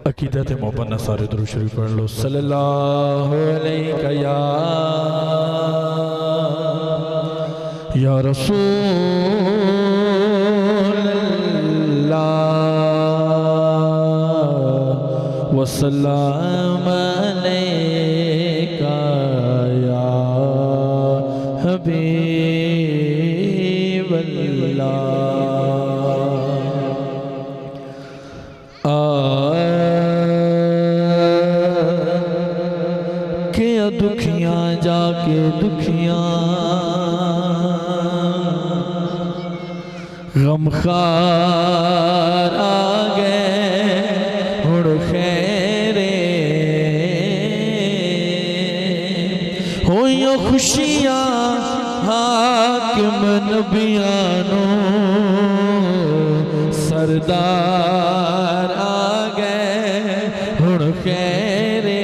عقیدت محبت نہ سارے درود شریف پڑھ لو صلی اللہ علیہ یا رسول اللہ وسلام علیکہ یا حبیب اللہ دکھیاں جا کے دکھیاں غمخار آگئے ہڑ خیرے ہوئیوں خوشیاں حاکم نبیانوں سردار آگئے ہڑ خیرے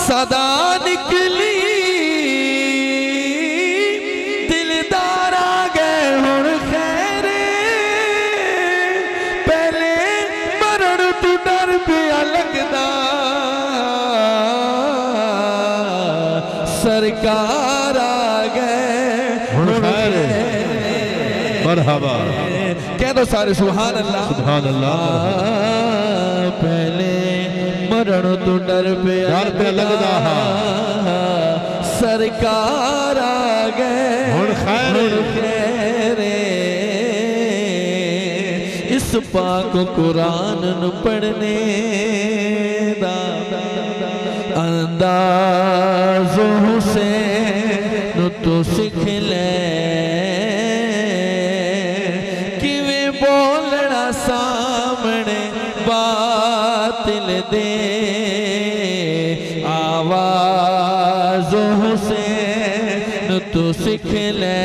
صدا نکلی دلدار آگئے ہن خیرے پہلے مرن تو ڈر پیا لگدا سرکار آگئے ہن خیرے مرحبا کہہ دو سارے سبحان اللہ سبحان اللہ پہلے مرن تو ڈر پہ لگدا سرکار آگئے ہن خیرے اس پاک قرآن نو پڑھنے دا انداز حسین نو تو سکھ لے کیویں بولنا سامنے باطل دے آواز حسین تو سکھ لے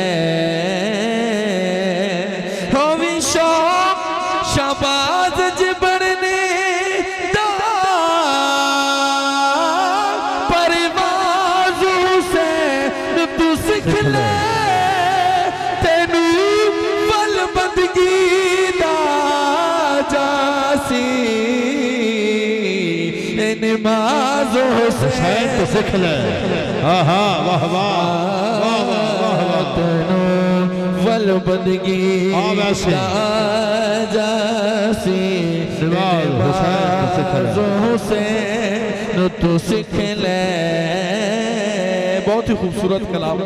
ہووی شوق شہباز جبڑنے دا پرواز حسین تو سکھ لے تینو ول بندگی دا جاسی نماز حسین تو سکھ لے آہا واہ واہ تنو ول بندگی جاسی نماز حسین تو سکھ لے بہت ہی خوبصورت کلام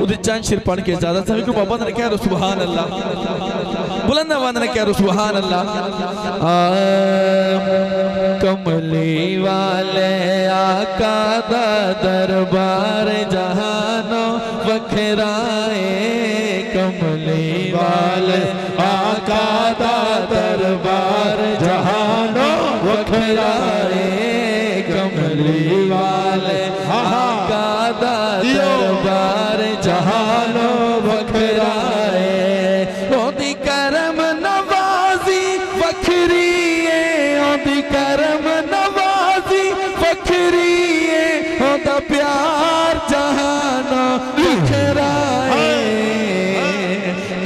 ادھے چند شیر پڑھ کے اجازت سمجھ کو بابا نے کہہ رہا سبحان اللہ بلند آواز نے کہہ رہا سبحان اللہ کملی والے آقا دا دربار جہانوں وکھرائے کملی والے آقا دا دربار جہانوں وکھرائے کملی والے آقا دا دربار جہانوں وکھرائے اودی کرم نوازی وکھریے اودی کرم نوازی وکھریے اودہ پیار جہانوں وکھرائے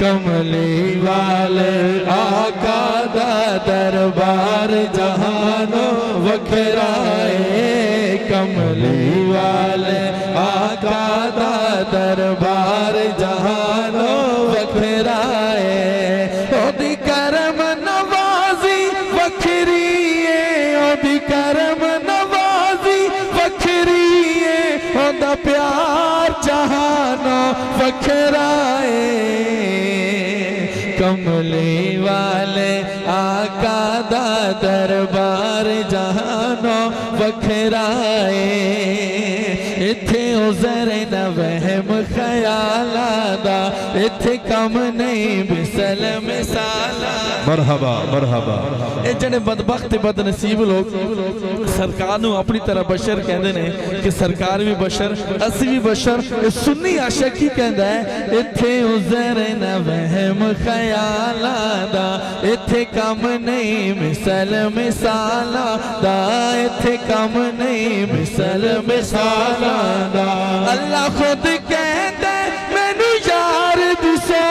کملی والے آقا دا دربار جہانوں وکھرائے کملی والے آقا دا دربار جہانوں وکھرائے اودی کرم نوازی وکھریے اودی کرم نوازی وکھریے اودہ پیار جہانوں وکھرائے کملی والے آقا دا دربار جہانوں وکھرائے اتھے عذر نہ وہم خیالہ دا اتھے کم نہیں بسل مثالہ مرحبا مرحبا اے جنے بدبخت بد نصیب لوگ سرکار نو اپنی طرح بشر کہندے نے کہ سرکار بھی بشر اسی بھی بشر سنی عاشق ہی کہندا ہے اتھے عذر نہ وہم خیالہ دا اتھے کم نہیں مثل مثالہ دا اتھے کم نہیں مثل مثالہ دا اللہ خود کہتا ہے میں نو یار دسو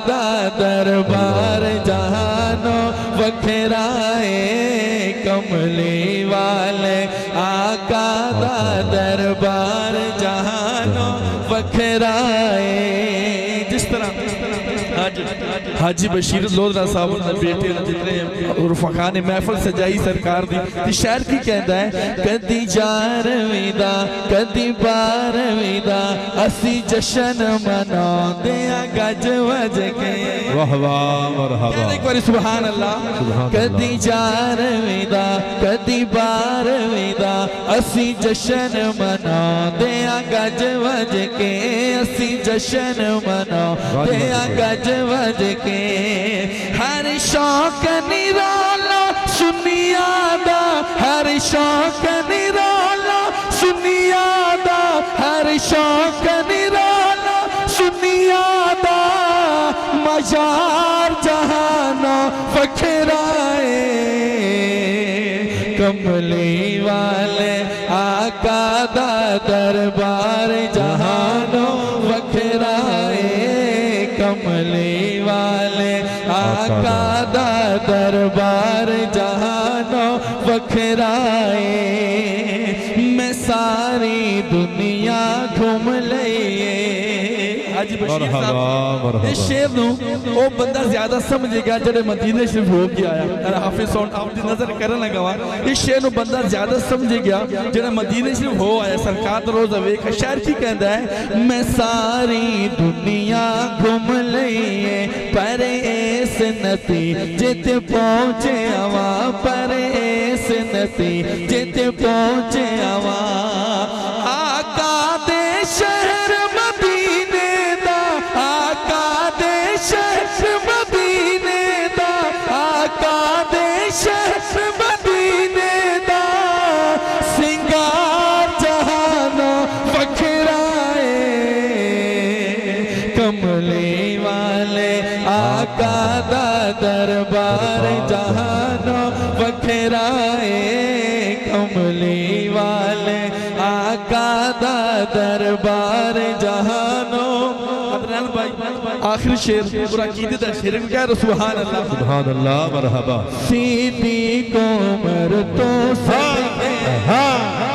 دا دربار جہانو وکھرائے کملی والے آقا دا دربار جہانو وکھرائے جس طرح حاجی بشیر لودھرا صاحب نے بیٹے جتنے رفقان محفل سجائی سرکار دی شاعر کی کہتا ہے کدی جار ویدہ کدی بار ویدہ اسی جشن منا دیا گج وج کے واہ واہ مرحبا کہتے ایک باری سبحان اللہ کدی جار ویدہ کدی بار ویدہ اسی جشن منا دیا گج وج کے اسی جشن منا دیا گج وج کے ہر شوق نرالا سنیا دا ہر شوق نرالا سنیا دا ہر شوق نرالا سنیا دا مزار جہانو وکھرائے کملی والے آقا دا دربار جہانو وکھرائے کملی والے آقا دا دربار جہانو وکھرائے میں ساری دنیا گھوم لئیے حاجی بشیر صاحب اس شعر نو او بندہ زیادہ سمجھے گا جڑے مدینہ شریف ہو کے آیا حافظ سون آپ دی نظر کرنے لگا اس شعر نو بندہ زیادہ سمجھے گا جڑے مدینہ شریف ہو آیا سرکار روز اویک شاعر کی کہندا ہے میں ساری دنیا گھوم لئیے پر ایس نتیجے تے پہنچے آواں پر ایس نتیجے تے پہنچے آواں آقا دے شہر مدینے دا آقا دے شہر مدینے دا آقا دے شہر مدینے دا سنگار جہانو وکھرائے کملی والے آقا دا دربار جہانو وکھرائے کملی والے آقا دا دربار جہانو عدنان بھائی آخری شعر پورا عقیدے دا شعر کو کہہ رہا سبحان اللہ سبحان اللہ مرحبا سیدھی کو عمر تو صدقے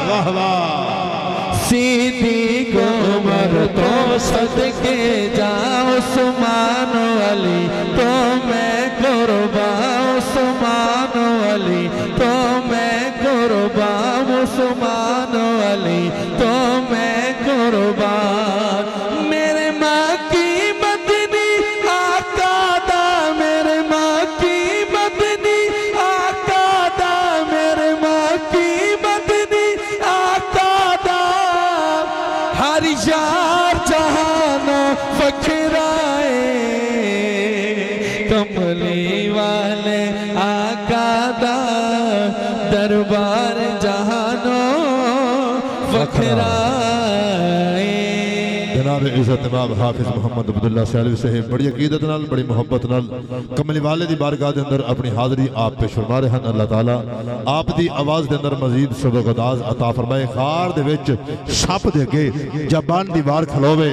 واہ واہ سیدھی کو عمر تو صدقے جا عثمان علی تو میں قربان عثمان علی تو میں قربان عثمان علی تو میں قربان میرے ماں کی مدنی آقا دا میرے ماں کی مدنی آقا دا میرے ماں کی مدنی آقا دا ہر یار جہانو وکھرائے کملی والے آقا دا دربار جہانو وکھرائے جناب عزت امام حافظ محمد عبداللہ سیلوی صاحب بڑی عقیدت نال بڑی محبت نال کملی والے دی بارگاہ دے اندر اپنی حاضری آپ پہ فرما رہے ہیں اللہ تعالیٰ آپ دی آواز دے اندر مزید سبق اداز عطا فرمائے غار دے وچ سپ دے گے جبان دیوار کھلوے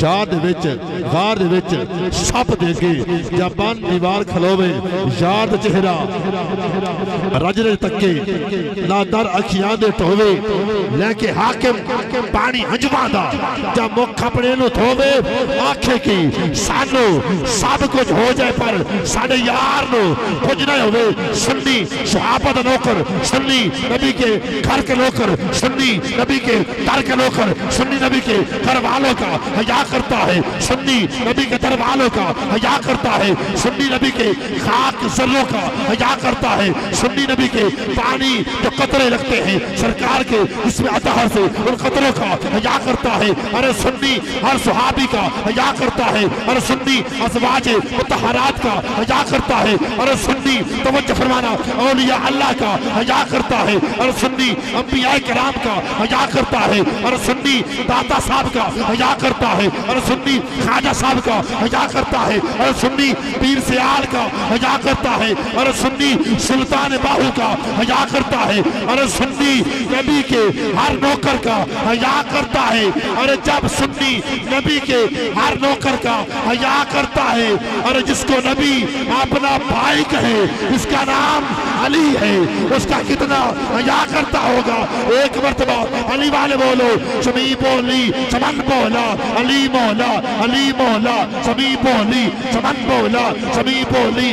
یار دے وچ غار دے وچ سپ دے گے جبان دیوار کھلوے یار دے چہرہ رج رج تکے نادر اکھیاں دے ٹھوے لیکن حاکم پانی ہنجوا دا جب مکھ اپنے نو دھوے آنکھیں کی سانو سب کچھ ہو جائے پر ساڑھے یار نو کچھ نہ ہوئے سنی صحابہ دا نوکر سنی نبی کے گھر کے نوکر سنی نبی کے در کے نوکر سنی نبی کے گھر والوں کا حیا کرتا ہے سنی نبی کے در والوں کا حیا کرتا ہے سنی نبی کے خاک ذروں کا حیا کرتا ہے سنی نبی کے پانی جو قطرے لگتے ہیں سرکار کے اس میں اطہر سے ان قطروں کا حیا کرتا ہے ارے سنی ہر صحابی کا حیا کرتا ہے ارے سنی ازواج مطہرات کا حیا کرتا ہے ارے سنی توجہ فرمانا اولیاء اللہ کا حیا کرتا ہے ارے سنی انبیاء کرام کا حیا کرتا ہے ارے سنی داتا صاحب کا حیا کرتا ہے ارے سنی خواجہ صاحب کا حیا کرتا ہے ارے سنی پیر سیال کا حیا کرتا ہے ارے سنی سلطان باہو کا حیا کرتا ہے ارے سنی نبی کے ہر نوکر کا حیا کرتا ہے ارے جب سنی نبی کے ہر نوکر کا حیا کرتا ہے، اور جس کو نبی اپنا بھائی کہے، اس کا نام علی ہے، اس کا کتنا حیا کرتا ہوگا۔ ایک مرتبہ علی والے بولو، شمی بولی چمن بولا علی مولا، علی مولا شمی بولی چمن بولا، شمی بولی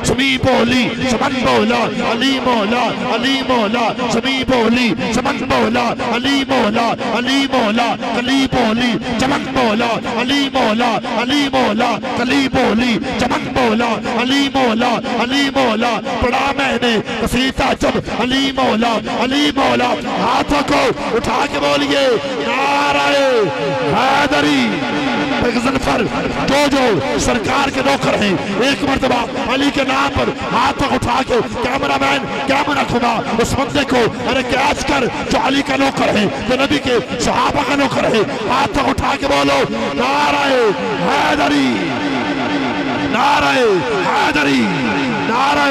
شمی بولی چمن بولا علی مولا، علی مولا شمی بولی چمن بولا علی مولا، علی مولا کلی بولی چمن بولا علی مولا، علی مولا کلی بولی چمن بولا علی مولا، علی مولا پڑھا میں نے قصیدہ جب علی مولا، علی مولا ہاتھوں کو اٹھا کے بولیے نعرہ حیدری۔ غضنفر جو سرکار کے نوکر ہیں، ایک مرتبہ علی کے نام پر ہاتھ اٹھا کے کیمرہ مین کیمرہ گھما اس بندے کو ارے کیچ کر جو علی کا نوکر ہے، جو نبی کے صحابہ کا نوکر ہے، ہاتھ اٹھا کے بولو نعرہ حیدری، نعرہ حیدری، نعرہ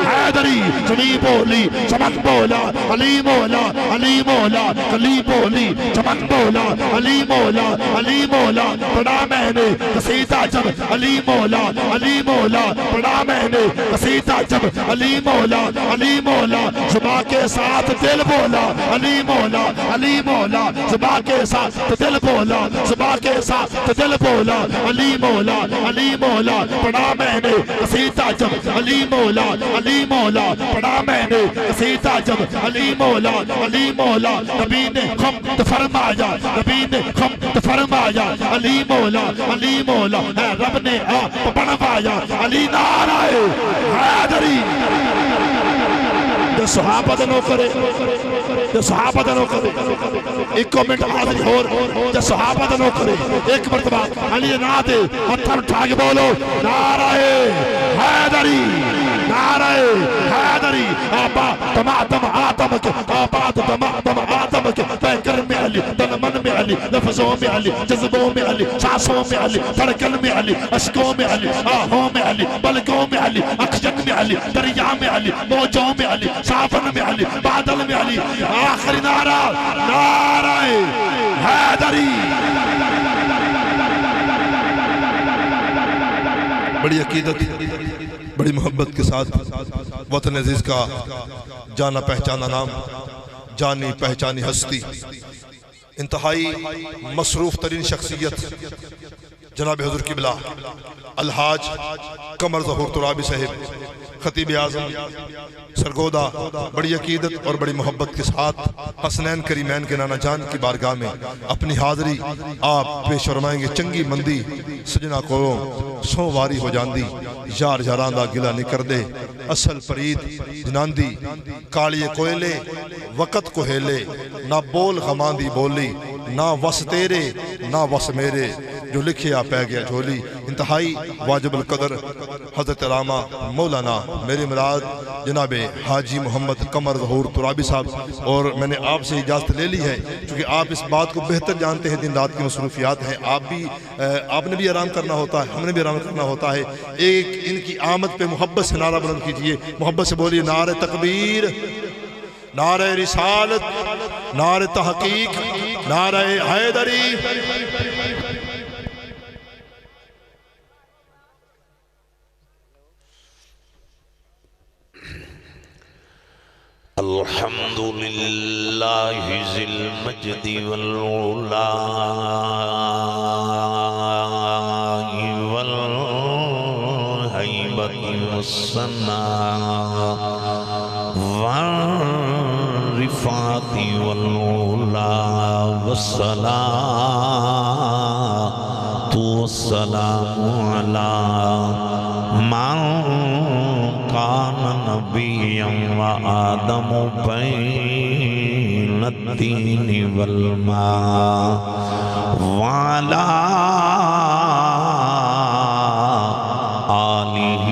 حیدری۔ چمی بولی چمن بولا علی مولا، علی مولا کلی بولی چمن بولا علی مولا، علی مولا پڑھا میں نے قصیدہ جب علی مولا، علی مولا پڑھا میں نے قصیدہ جب علی مولا، علی مولا زباں کے ساتھ دل بولا علی مولا، علی مولا زباں کے ساتھ دل بولا، زباں کے ساتھ دل بولا علی مولا، علی مولا پڑھا میں نے قصیدہ جب علی مولا، علی مولا پڑھا میں نے قصیدہ جب علی مولا، علی مولا نبی نے حمد فرمایا، نبی نے حمد فرمایا علی مولا، علی مولا اے رب نے آپ بنوایا علی نعرہ حیدری۔ جو صحابہ دا نوکر ہے، جو صحابہ دا نوکر ہے، ایک کومنٹ آدھری ہور جو صحابہ دا نوکر ہے، ایک مرتبہ علی نا دے ہتھر اٹھا کے بولو نعرہ حیدری، نعرہ حیدری۔ آبا دم آدم کے، آباد دم آدم کے، پیکر میں علی، تن من میں علی، لفظوں میں علی، جذبوں میں علی، سانسوں میں علی، دھڑکن میں علی، اشکوں میں علی، آہوں میں علی، پلکوں میں علی، اکشن میں علی، دریا میں علی، موجوں میں علی، سافن میں علی، بادل میں علی۔ آخری نعرہ نعرہ حیدری۔ بڑی عقیدت، بڑی محبت کے ساتھ وطن عزیز کا جانا پہچانا نام، جانی پہچانی ہستی، انتہائی مصروف ترین شخصیت جناب حضور قبلہ الحاج قمر ظہور ترابی صاحب خطیب اعظم سرگودا، بڑی عقیدت اور بڑی محبت کے ساتھ حسنین کریمین کے نانا جان کی بارگاہ میں اپنی حاضری آپ پیش فرمائیں گے۔ چنگی مندی سجنا کو سو واری ہو جاندی، یار یاراندہ گلہ نکر دے، اصل پرید جناندی، کالیے کوئلے وقت کو ہیلے، نہ بول غماندی بولی، نہ وس تیرے نہ وس میرے، جو لکھیا پہ گیا جھولی۔ انتہائی واجب القدر حضرت علامہ مولانا میرے مراد جناب حاجی محمد قمر ظہور ترابی صاحب، اور میں نے آپ سے اجازت لے لی ہے کیونکہ آپ اس بات کو بہتر جانتے ہیں، دن رات کی مصروفیات ہیں، آپ نے بھی آرام کرنا ہوتا ہے، ہم نے بھی آرام کرنا ہوتا ہے۔ ایک ان کی آمد پہ محبت سے نعرہ بلند کیجئے، محبت سے بولیے نعرہ تکبیر، نعرہ رسالت، نعرہ تحقیق، نعرہ حیدری۔ الحمد للہ ذی المجد والعلا والہیبت والثناء والرفعت والعلا والصلاة والسلام علی من کان نبیا وآدم بین الدین والماء وعلی آلہ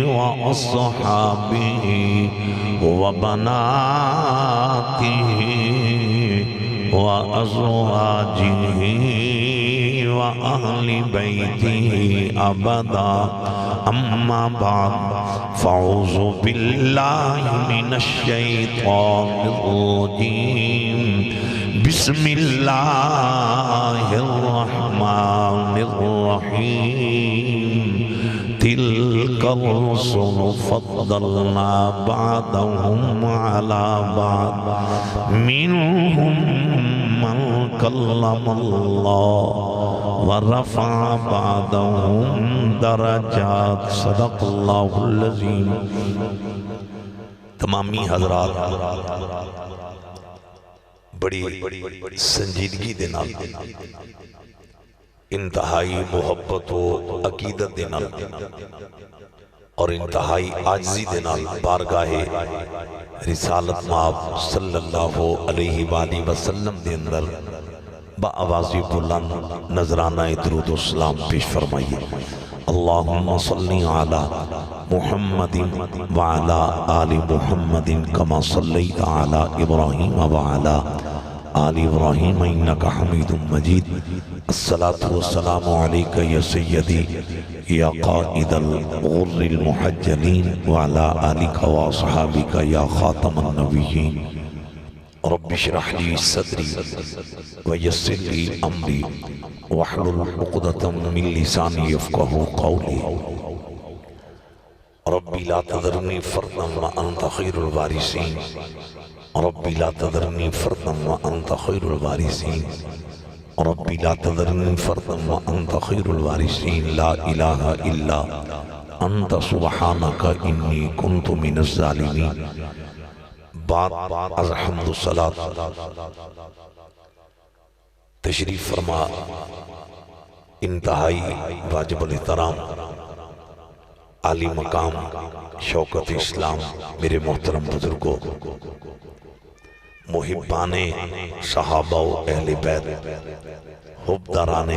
وأصحابہ وبناتہ وأزواجہ وأہل بیتہ ابدا، اما بعد فاعوذ باللہ من الشیطان الرجیم، بسم اللہ الرحمن الرحیم تلک الرسل فضلنا بعضهم على بعض منهم من کلم اللہ ورفع بعضهم درجات صدق اللہ العظیم۔ تمامی حضرات بڑی سنجیدگی دے نال انتہائی محبت و عقیدت دے نال اور انتہائی عاجزی دے نال بارگاہ رسالت مآب صلی اللہ علیہ وآلہ وسلم دے اندر با آوازی بلند نظرانہ درود و سلام پیش فرمائیے۔ اللہم صلی علی محمد وعلی آل محمد کما صلیت علی ابراہیم وعلی آل ابراہیم انکا حمید مجید۔ الصلاة والسلام علیکہ یا سیدی یا قائد الغر المحجلین وعلی آلکہ واصحابکہ یا خاتم النبیین۔ رب اشرح لی صدری ویسر لی امری واحلل عقدۃ من لسانی یفقہوا قولی۔ ربی لا تذرنی فردا وانت خیر الوارثین، ربی لا تذرنی فردا وانت خیر الوارثین، ربی لا تذرنی فردا وانت خیر الوارثین، لا الہ الا انت سبحانک انی کنت من الظالمین۔ بعد از حمد و صلاة تشریف فرما انتہائی واجب الاحترام عالی مقام شوکت اسلام میرے محترم بزرگوں، محبان صحابہ و اہل بیت، حبداران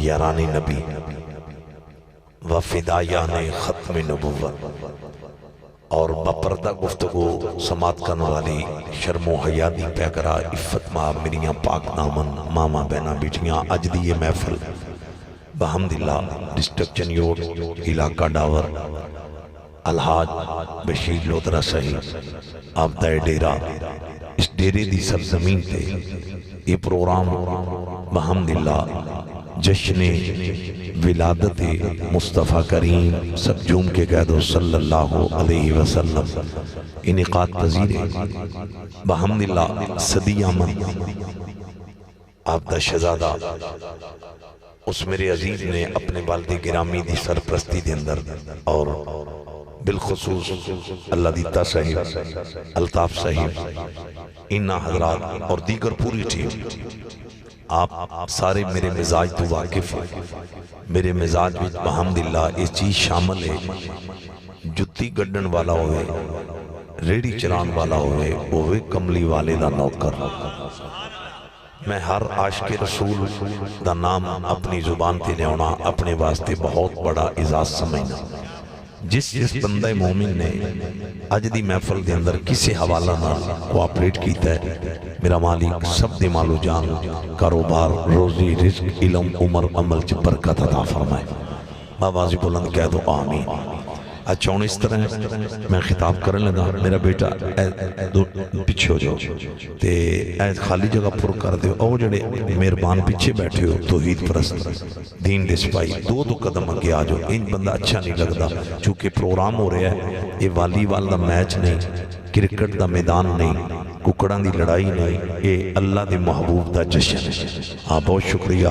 یاران نبی و فدایان ختم نبوت اور بپردہ گفتگو سماعت کرنے والی شرم و حیاء دی پیکرہ عفت ماں میریاں پاک دامن ماما بہنا بیٹیاں، اج دی یہ محفل بحمداللہ ڈسٹرکٹ چنیوٹ علاقہ ڈاور الحاج بشیر لودرہ صحیح آبدہ ڈیرہ، اس ڈیرے دی سرزمین تے یہ پروگرام بحمداللہ جشن ولادت مصطفیٰ کریم سبجوم کے قید صلی اللہ علیہ وسلم انعقاد پذیر ہے۔ بحمداللہ صدی آمد آبدہ شہزادہ اس میرے عزیز نے اپنے والد گرامی دی سرپرستی دے اندر اور بالخصوص اللہ دیتا صاحب، الطاف صاحب، انہا حضرات اور دیگر پوری ٹیم، آپ سارے میرے مزاج تو واقف ہیں۔ میرے مزاج بھی بحمداللہ اس چیز شامل ہے، جتی گڈن والا ہوئے، ریڈی چران والا ہوئے کملی والے دا نوکر۔ میں ہر عاشق رسول دا نام اپنی زبان تے لے ہونا اپنے واسطے بہت بڑا اعزاز سمجھنا۔ جس بندہ مومن نے اج دی محفل دے اندر کسی حوالہ نہ کوآپریٹ کیتا ہے، میرا مالک سب دے مال و جان، کاروبار، روزی، رزق، علم، عمر، عمل چ برکت عطا فرمائے۔ باوازی بلند کہہ دو آمین۔ اچھا اس طرح میں خطاب کرنے لگا، میرا بیٹا پیچھے ہو جاؤ تے خالی جگہ پر کر دیو، او جڑے مہربان پیچھے بیٹھے ہو توحید پرست دین دے سپاہی، دو قدم آگے آ جاؤ۔ ان بندہ اچھا نہیں لگتا چونکہ پروگرام ہو رہا ہے، یہ والی والا میچ نہیں، کرکٹ دا میدان نہیں، ککڑان دی لڑائی نہیں، یہ اللہ دے محبوب دا جشن ہے۔ ہاں بہت شکریہ،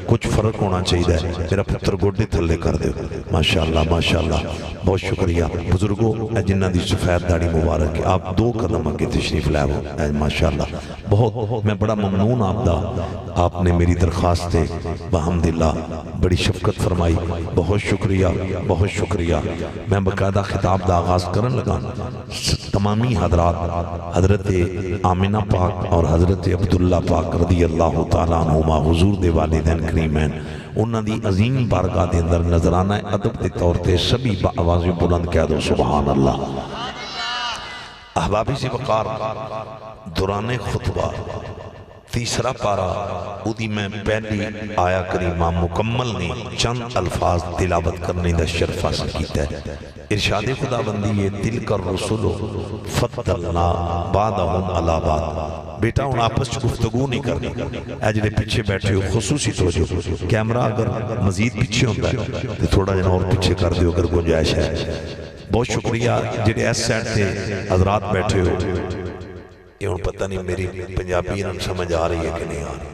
کچھ فرق ہونا چاہیے، میرا پتر گوڑے تھلے کر دے۔ ماشاءاللہ ماشاءاللہ بہت شکریہ بزرگوں، جنہ دی سفید داڑھی مبارک ہے، آپ دو قدم آگے تشریف لائے ہو، ماشاءاللہ بہت میں بڑا ممنون آپ دا، آپ نے میری درخواست ہے بحمداللہ بڑی شفقت فرمائی، بہت شکریہ بہت شکریہ۔ میں باقاعدہ خطاب دا آغاز کرن لگا، تمامی حضرات حضرت آمنہ پاک اور حضرت عبداللہ پاک رضی اللہ تعالیٰ عنہما حضور دے والدین کریمین، انہاں دی عظیم بارگاہ دے اندر نظرانہ ادب دے طور تے سبھی با آواز بلند کہہ دو سبحان اللہ۔ احبابی سے وقار دوران خطبہ تیسرا پارا اودی میں پہلی آیا کریمہ مکمل نہیں چند الفاظ تلاوت کرنے دا شرف حاصل کیتا ہے۔ ارشاد خدا بندی یہ تلک الرسل فضلنا بعضهم علی بعض۔ بیٹا ہن آپس گفتگو نہیں کرنی، اے جڑے پیچھے بیٹھے ہو خصوصی توجہ، کیمرہ اگر مزید پیچھے ہوتا ہے تو تھوڑا جنا اور پیچھے کر دیو اگر گنجائش ہے۔ بہت شکریہ جڑے اس سائڈ سے حضرات بیٹھے ہو، یہ ہوں پتہ نہیں میری پنجابی انہوں سمجھ آ رہی ہے کہ نہیں آ رہی۔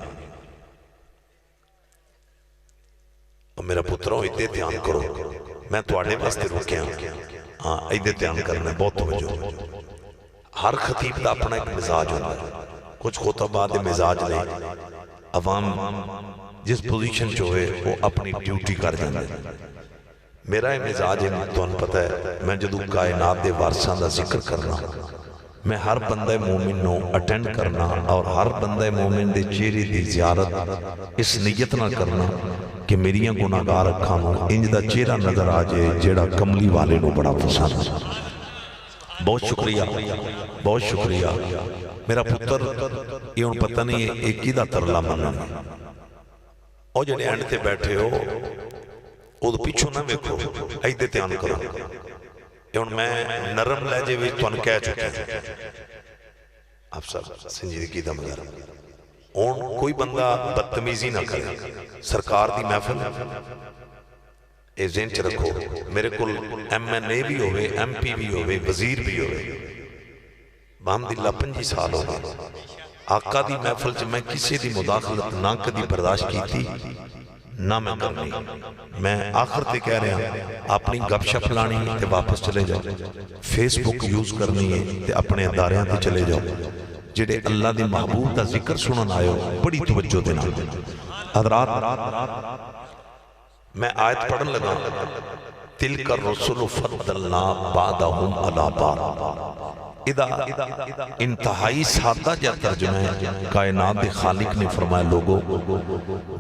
اور میرا پتروں ادھے دھیان کرو، میں تواڈے واسطے رکیا ہاں ادھے دھیان کرنا بہت توجہ۔ ہر خطیب دا اپنا ایک مزاج ہوتا ہے، کچھ خطبہ دے مزاج نہیں، عوام جس پوزیشن جو ہے وہ اپنی ڈیوٹی کر جاندے۔ میرا یہ مزاج ہے، تو پتہ ہے میں جدو کائنات دے وارثاں دا ذکر کرنا، میں ہر بندہ مومن نو اٹینڈ کرنا اور ہر بندہ مومن دے چہرے دی زیارت اس نیت نہ کرنا کہ میریاں گناہگار اکھاں نو انج دا چہرہ نظر آ جائے جیڑا کملی والے نو بڑا پسند۔ بہت شکریہ، بہت شکریہ۔ میرا پتر یہ ہن پتہ نہیں ایک ہی دا ترلا مننا، او جڑے اینڈ تے بیٹھے ہو او پیچھوں نہ ویکھو، ایدے دھیان کرو۔ ہن میں نرم لہجے وچ تانوں کہہ چکا آپ سب سنجیدگی دا مظاہرہ، ہن کوئی بندہ بدتمیزی نہ کرے، سرکار دی محفل اے ذہن چ رکھو، میرے کول ایم این اے بھی ہوئے، ایم پی بھی ہوئے، وزیر بھی ہوئے، بحمداللہ 25 سال ہو گئے، آقا دی محفل چ میں کسی دی مداخلت نہ کدی برداشت کی تھی نہ میں کرنی۔ میں آخر تے کہہ رہا ہوں اپنی گپ شپ لانی تے واپس چلے جاؤ، فیس بک یوز کرنی ہے تے اپنے اداریاں تے چلے جاؤ، جڑے اللہ دی محبوب دا ذکر سنن آئے ہو بڑی توجہ دینا۔ حضرات میں آیت پڑھن لگا، تلک الرسل فضلنا بعضهم علی بعض، ادھا انتہائی سادہ جا ترجمہ ہے۔ کائنات دے خالق نے فرمایا لوگو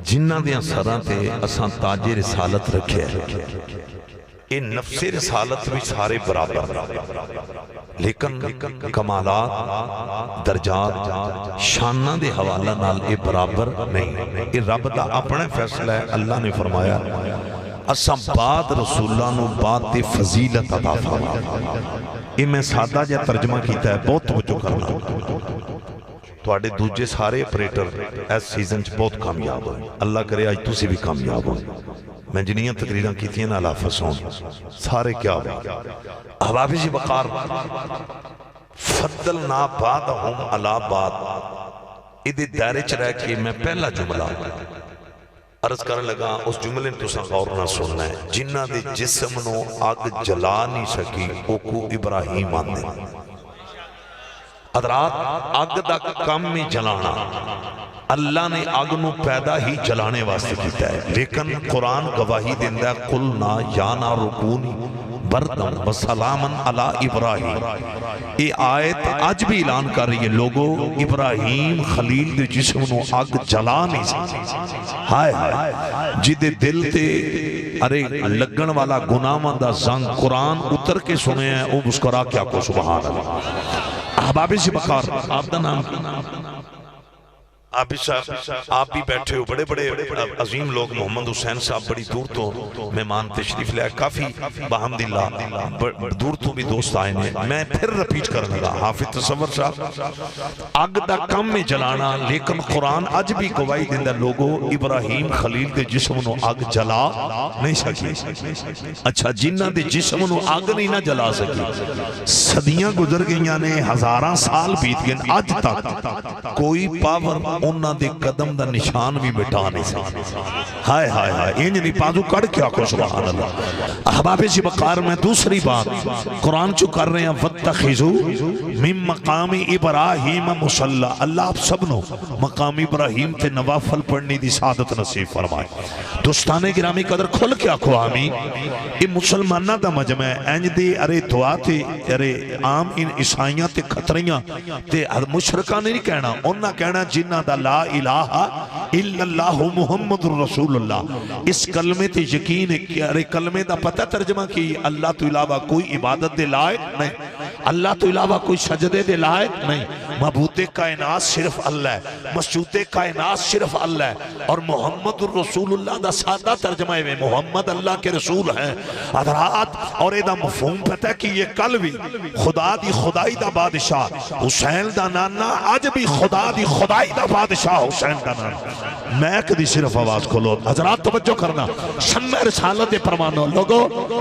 جنہ دیاں سراں تے اساں تاج رسالت رکھے ہیں، اے نفس رسالت بھی سارے برابر، لیکن کمالات درجات شانہ دے حوالہ نال اے برابر نہیں۔ اے رب دا اپنے فیصلہ ہے۔ اللہ نے فرمایا اساں بعد رسولہ نو بعد دے فضیلت عطا فرمایا۔ یہ میں سادہ جا ترجمہ کیتا ہے، بہت توجہ کرنا۔ تواڈے دوجے سارے اپریٹر اس سیزن چ بہت کامیاب ہوئے، اللہ کرے آج تسی بھی کامیاب ہوئے۔ میں جنیاں تقریراں کیتیاں نہ لافظ ہوں سارے کیا ہوئے۔ حوافظ بقار فضلنا بعضهم علی بعض، ادھے دائرے چ رہ کے میں پہلا جملہ عرض کرنے لگا، اس جملے میں تساں غور نہ سننا ہے، جنہ دے جسم نو آگ جلا نہیں سکی او کو ابراہیم آندے۔ حضرات آگ دا کم میں جلانا، اللہ نے آگ نو پیدا ہی جلانے واسطے کیتا ہے، لیکن قرآن گواہی دیندہ ہے قلنا یا نار کونی بردن و سلامن علی ابراہیم۔ یہ آیت آج بھی اعلان کر رہی ہے لوگو ابراہیم خلیل دے جسم نو آگ جلا نہیں سکتی۔ ہائے ہائے جدے دل تے ارے لگن والا گناہ دا زنگ قرآن اتر کے سنے ہیں، او مسکرا کیا کو سبحان اللہ۔ احباب سے بکار آپ دا نام آپ بھی بیٹھے ہو، بڑے بڑے عظیم لوگ، محمد حسین صاحب بڑی دور تو مہمان تشریف لے، کافی بحمداللہ دور تو بھی دوست آئے ہیں۔ میں پھر رپیٹ کرنے لگا، حافظ تصور صاحب آگ دا کم میں جلانا، لیکن قرآن آج بھی گواہی دیندہ لوگوں ابراہیم خلیل دے جسم نو آگ جلا نہیں سکی۔ اچھا جنہ دے جسم نو آگ نہیں نہ جلا سکی، صدیاں گزر گئیاں نے، ہزاراں سال بیت گئے، آج تک کوئی پاور انہاں دے قدم دا نشان بھی مٹا نہیں سکتا۔ ہائے ہائے ہائے انج نہیں پازو کڑ کیا کو سبحان اللہ۔ احباب سی بقار میں دوسری بات قرآن چو کر رہے ہیں، وَاتَّخِذُوا مِن مقام ابراہیم مصلی، اللہ آپ سب نو مقام ابراہیم تے نوافل پڑھنی دی سعادت نصیب فرمائے۔ دوستانے گرامی قدر کھل کیا کو آمین۔ یہ مسلمانہ دا مجمع ہے، اینج دے ارے دعا تے ارے عام ان عیسائیاں تے خطریاں تے مشرکہ نہیں کہنا، انہاں کہنا جنہ دا لا الہ الا اللہ محمد رسول اللہ، اس کلمے تے یقین ہے کہ ارے کلمے دا پتہ ترجمہ کی اللہ تو علاوہ کوئی عبادت دے لائق نہیں، اللہ تو علاوہ کوئی سجدے دے لائق نہیں، معبود کائنات صرف اللہ ہے، مسجود کائنات صرف اللہ ہے، اور محمد الرسول اللہ دا سادہ ترجمہ ہے محمد اللہ کے رسول ہیں حضرات۔ اور ایدہ مفہوم پتہ ہے کہ یہ کل بھی خدا دی خدائی دا بادشاہ حسین دا نانا، آج بھی خدا دی خدائی دا بادشاہ حسین دا نانا۔ میں کدی صرف آواز کھولو حضرات توجہ کرنا، شمع رسالت دے پروانو لوگو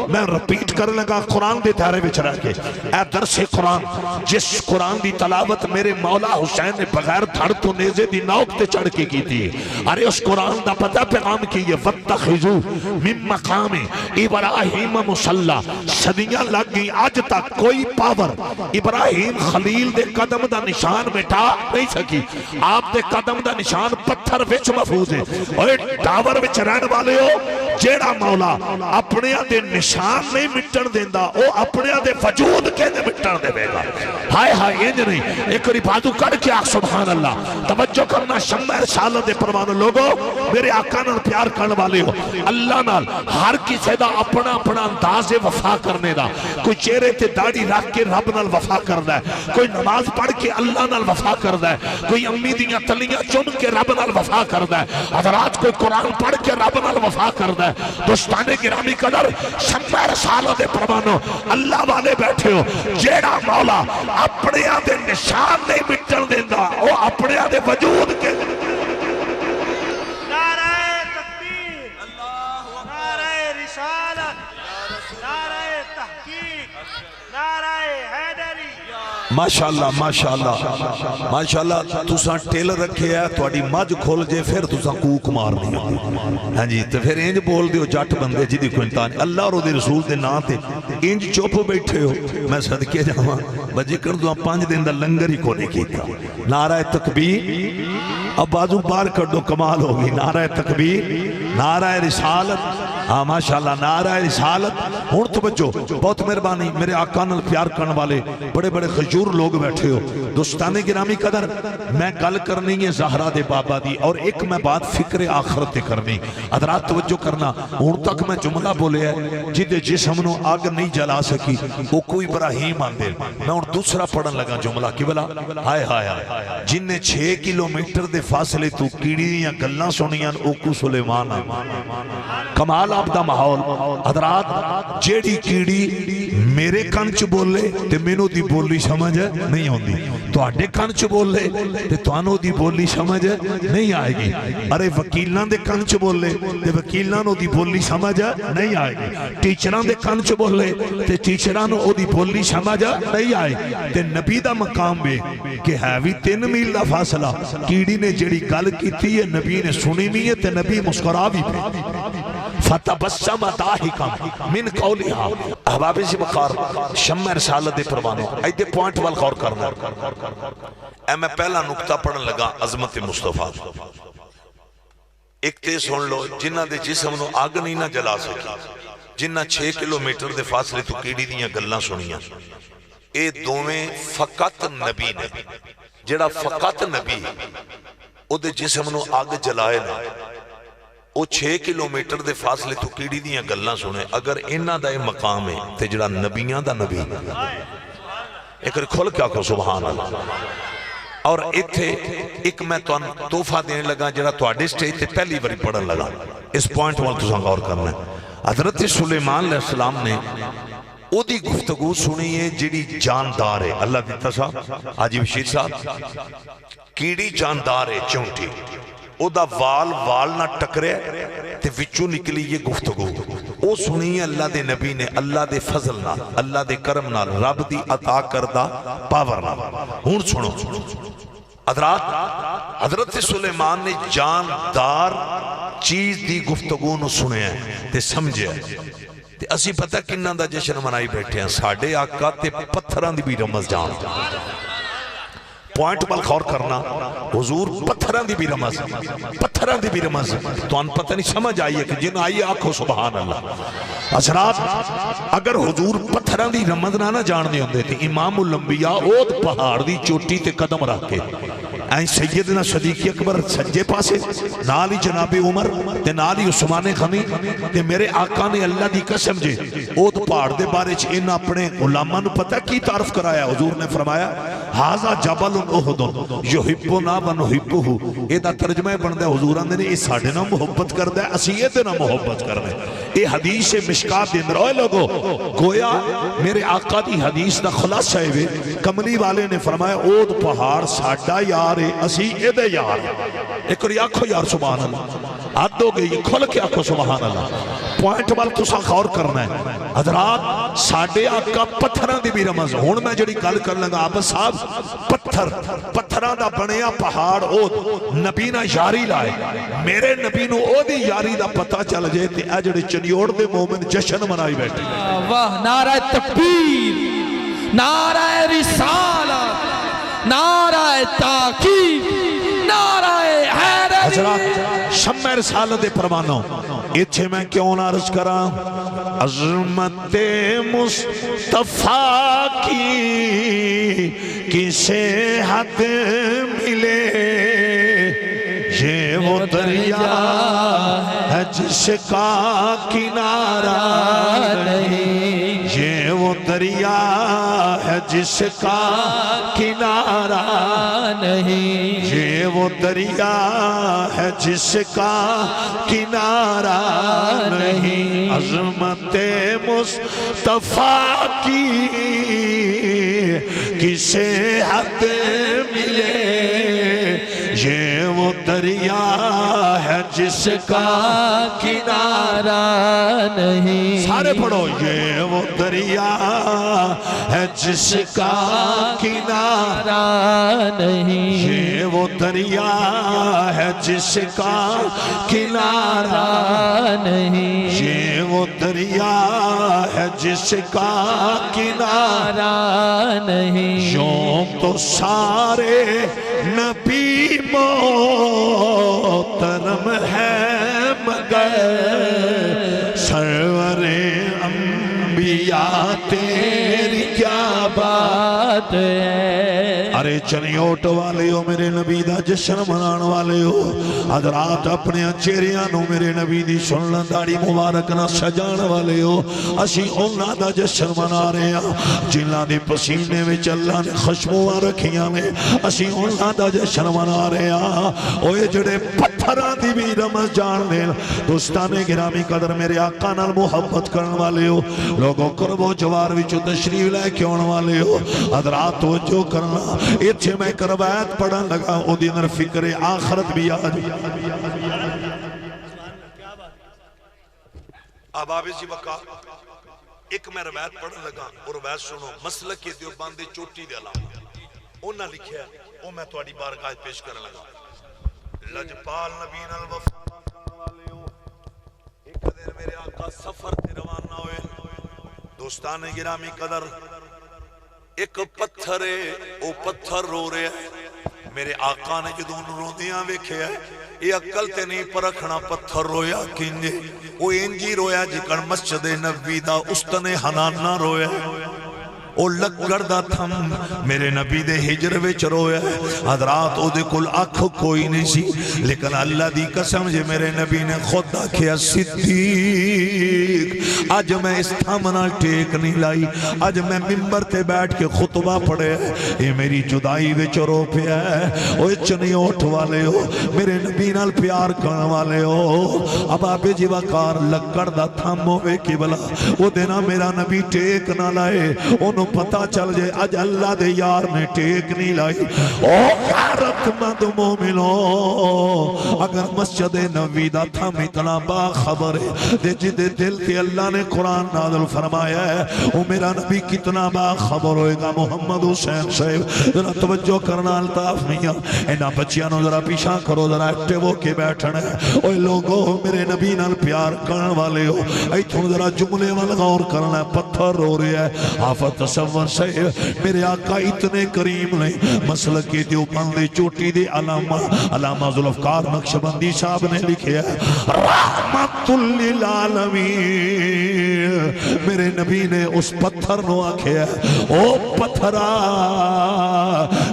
میں رپیٹ کر لگا قرآن دے دھارے بچ رہ کے، اے درس قرآن جس قرآن دی تلاوت میرے مولا حسین نے بغیر دھڑ تو نیزے دی نوک تے چڑھ کے کی تھی، ارے اس قرآن دا پتہ پیغام کی یہ وَاتَّخِذُوا مِن مَقَامِ ابراہیم مصلی، صدیاں لگ گئی آج تک کوئی پاور ابراہیم خلیل دے قدم دا نشان مٹا نہیں سکی۔ آپ دے قدم دا نشان پتھر وچ محفوظ ہے، اور ٹاور وچ رہن والے ہو جیڑا مولا اپنے دے نشان نہیں مٹن دیندہ او اپنے دے وجود کے دے مٹن دے بے گا۔ ہائے ہائے انج نہیں، ایک ربادو کڑ کے آگ سبحان اللہ توجہ کرنا، شمع رسالت دے پروانو لوگو میرے آقا نال پیار کرن والے ہو، اللہ نال ہر کسی دا اپنا اپنا انداز وفا کرنے دا، کوئی چہرے تے داڑھی رکھ کے رب نال وفا کردا ہے، کوئی نماز پڑھ کے اللہ نال وفا کردا ہے، کوئی امی دیاں تلیاں چن کے رب نال وفا کردا ہے، حضرات کوئی قرآن پڑھ کے رب نال وفا کردا ہے۔ دوستان گرامی قدر شمع رسالت دے پروانو اللہ والے بیٹھے ہو، جیڑا مولا اپنے دے نشان نہیں مٹن دیندا او اپنے دے وجود کے نعرہ تکبیر، نعرہ رسالت، نعرہ تحقیق، نعرہ حیدری۔ ماشاءاللہ ماشاءاللہ ماشاءاللہ، تساں ٹیلر رکھے ہے تواڈی مجھ کھول جے پھر تساں کوک مارنی ہاں جی، تو پھر انج بول دیو جٹ بندے جی دی کوئی انتہا نہیں، اللہ اور دے رسول دے نا تے انج چوپ بیٹھے ہو، میں صدقے جاواں بجے کر دو 5 دن دا لنگر ہی کو نہیں کیتا۔ نعرہ تکبیر، اب بازو بار کر دو کمال ہوگی، نعرہ تکبیر، نعرہ رسالت، ہاں ماشاءاللہ نعرہ رسالت۔ ہون توجہ بہت مہربانی، میرے آقا نال پیار کرنے والے بڑے بڑے خجور لوگ بیٹھے ہو، دوستان گرامی قدر میں گل کرنی ہے زہرا دے بابا دی، اور ایک میں بات فکر آخرت تے کرنی، حضرات توجہ کرنا۔ ہون تک میں جملہ بولے ہے جدے جسم نو آگ نہیں جلا سکی وہ کوئی ابراہیم آندے، میں ہون دوسرا پڑھن لگا جملہ کی بلا ہائے ہائے ہائے، جن نے 6 کلومیٹر دے فاصلے تو کیڑی یا گلاں سنیاں اوکو سلیمان آئے، کمال آپ دا ماحول۔ حضرات جیڑی کیڑی میرے کانچ بولے تے مینوں دی بولی سمجھ نہیں ہوندی، تو آڈے کانچ بولے تے توانوں دی بولی سمجھ نہیں آئے گی، ارے وکیلان دے کانچ بولے تے وکیلانوں دی بولی سمجھ نہیں آئے گی، ٹیچران دے کانچ بولے تے ٹیچرانوں دی بولی سمجھ نہیں آئے گی، تے نبی دا مقام بے کہ ہے بھی 3 میل دا فاصلہ، کیڑی نے جڑی گل کی تھی نبی نے سنی نہیں ہے تے نبی مسکرا بھی پہ فتبسم ضاحکا من قولہا۔ احباب سے بخار شمع رسالت دے پروانو ایدے پوائنٹ وال غور کرنا، اے میں پہلا نکتہ پڑھن لگا عظمت مصطفیٰ۔ ایک تے سن لو جنہ دے جسم نو آگ نہیں نہ جلا سکی، جنہ 6 کلومیٹر دے فاصلے تو کیڑی دیاں گلاں سنیاں، اے دوویں فقط نبی نے، جڑا فقط نبی او دے جسم نو آگ جلائے نا، وہ 6 کلومیٹر دے فاصلے تو کیڑی دیاں گلاں سنے، اگر انہ دا مقام ہے تے جڑا نبیاں دا نبی ایک کھل کیا کو سبحان اللہ۔ اور اتھے ایک میں توفہ دینے لگا جڑا تواڈے سٹیج تے پہلی باری پڑھن لگا، اس پوائنٹ وال تساں غور کرنا ہے۔ حضرت سلیمان علیہ السلام نے او دی گفتگو سنی ہے جڑی جاندار ہے، اللہ دیتا صاحب حاجی بشیر صاحب، کیڑی جاندار ہے چونٹی، او دا وال نہ ٹکرے تے وچوں نکلی یہ گفتگو، او سنی اللہ دے نبی نے اللہ دے فضل نال، اللہ دے کرم نال، رب دی عطا کردہ پاور نال۔ ہون سنو حضرت سلیمان نے جاندار چیز دی گفتگو نو سنے ہیں تے سمجھے ہیں، تے اسی پتہ کنہ دا جشن منائی بیٹھے ہیں، ساڑھے آقا تے پتھران دی بھی رمز جان، پوائنٹ بل خور کرنا، حضور پتھران دی بھی رمز، پتھران دی بھی رمز، تو ان پتہ نہیں سمجھ آئی ہے کہ جن آئی آنکھو سبحان اللہ۔ حضرات اگر حضور پتھران دی رمز نہ جاننے ہوندے تھے، امام الانبیاء اوت پہاڑ دی چوٹی تے قدم رکھ کے، این سیدنا صدیق اکبر سجے پاسے، نالی جناب عمر تے نالی عثمان غنی تے میرے آقا نے اللہ دی قسم جے اوت پہاڑ دے بارے ان اپنے علماء نو پتہ کی تعارف کرایا، حضور نے فرمایا ہاذا جبل احد یحبنا ونحبہ، یہ دا ترجمہ بندا ہے حضور آندے نے یہ ساڈے نال محبت کردا ہے اسی یہ نال محبت کرنے. یہ حدیث مشکات دے اندر، اوے لوگو گویا میرے آقا دی حدیث دا خلاصہ ہے. کملی والے نے فرمایا اود پہاڑ ساڈا یار ہے اسی اے دے یار. ایک اور آکھو یار سبحان اللہ، حد ہو گئی، کھل کے آکھو سبحان اللہ. پوائنٹ وال تساں غور کرنا ہے حضرات. ساڈے آقا پتھراں دی بھی رمز. ہن میں جڑی گل کر لگا آپ صاحب، پتھراں دا بنیا پہاڑ اود نبی نہ یاری لائے. میرے نبی نو او دی یاری دا پتہ چل جائے تے اے جڑے چنیوڑ دے مومن جشن منائی بیٹھے. واہ، نعرہ تکبیر، نعرہ رسالت، نعرہ تاکید، نعرہ حیدری. حضرات شمع رسالت دے پروانوں اتھے میں کیوں نہ عرض کراں، عظمت مصطفیٰ کی کسے حد ملے، یہ وہ دریا ہے جس کا کنارہ نہیں، یہ وہ دریا ہے جس کا کنارہ نہیں، یہ وہ دریا ہے جس کا کنارہ نہیں. عظمت مصطفیٰ کی کسے حد ملے، یہ وہ دریا ہے جس کا کنارہ نہیں. سارے پڑھو، یہ وہ دریا ہے جس کا کنارہ نہیں، یہ وہ دریا ہے جس کا کنارہ نہیں، یہ وہ دریا ہے جس کا کنارہ نہیں. یوں تو سارے نبی محترم ہے مگر سرور انبیاء تیری کیا بات ہے. ارے چنیوٹ والے ہو میرے نبی دا جشن منان والے ہو، حضرات اپنے چہریاں نو میرے نبی دی سنن داڑھی مبارک نہ سجان والے ہو. اسی انہاں دا جشن منا رہے ہیں جنہاں دے پسینے وچ اللہ نے خوشبوواں رکھیاں نے. اسی انہاں دا جشن منا رہے ہیں. اوے جڑے پتھراں دی بھی رمز جان دے، دوستان گرامی قدر میرے آقا نال محبت کرن والے ہو، لوگوں قرب و جوار وچ تشریف لے کے آن والے ہو. حضرات توجہ کرنا، اتھے میں روایت پڑھن لگا او دی اندر فکر آخرت بھی آ جائے. اب آبیز جی وقا ایک میں روایت پڑھن لگا اور روایت سنو، مسلک کے دیوبند چوٹی دے علامہ انہاں لکھیا ہے، وہ میں تواڈی بارگاہ پیش کرن لگا. لجپال نبی نال وفا والے ہو، ایک دن میرے آقا سفر تے روانہ ہوئے. دوستان گرامی قدر ایک پتھر ہے، وہ پتھر رو رہے ہیں. میرے آقا نے جدوں روندیاں ویکھے ہے، یہ عقل تے نہیں پرکھنا پتھر رویا کنجے. وہ انجی رویا جکڑ مسجد نبی دا استن حنانہ رویا ہے. او لکڑ دا تھم میرے نبی دے ہجر وچ رویا ہے. حضرات او دے کل اکھ کوئی نہیں سی، لیکن اللہ دی قسم جے میرے نبی نے خود آکھیا صدیق اج میں اس تھم نال ٹیک نہیں لائی، اج میں ممبر تے بیٹھ کے خطبہ پڑھے، یہ میری جدائی وچ رو پیا ہے. او چنیوٹ والے ہو میرے نبی نال پیار کرن والے ہو. اب آپ جی وقار لکڑ دا تھم ہوئے کی بلا او دینا میرا نبی ٹیک نہ لائے، انہوں پتہ چل جائے اج اللہ دے یار نے ٹیک نہیں لائی. او غیرت مند مومنو، اگر مسجد نبی دا تھم اتنا با خبر ہے دے جدے دل تے اللہ نے قرآن نازل فرمایا ہے، او میرا نبی کتنا با خبر ہوئے گا. محمد حسین صاحب ذرا توجہ کرنا، الطاف میاں اینا بچیاں نو ذرا پیشاں کرو، ذرا ایکٹیو ہو کے بیٹھنا ہے. اوہ لوگو میرے نبی نال پیار کرن والے ہو، ایتھوں ذرا جملے وال غور کرنا ہے. پتھر رو رہے ہے، آفت تصور سے میرے آقا اتنے کریم نے. مسلک کے دیوبند چوٹی دے علامہ ذوالفقار نقشبندی صاحب نے لکھے ہے، رحمت للعالمین میرے نبی نے اس پتھر نو آکھیا او پتھرا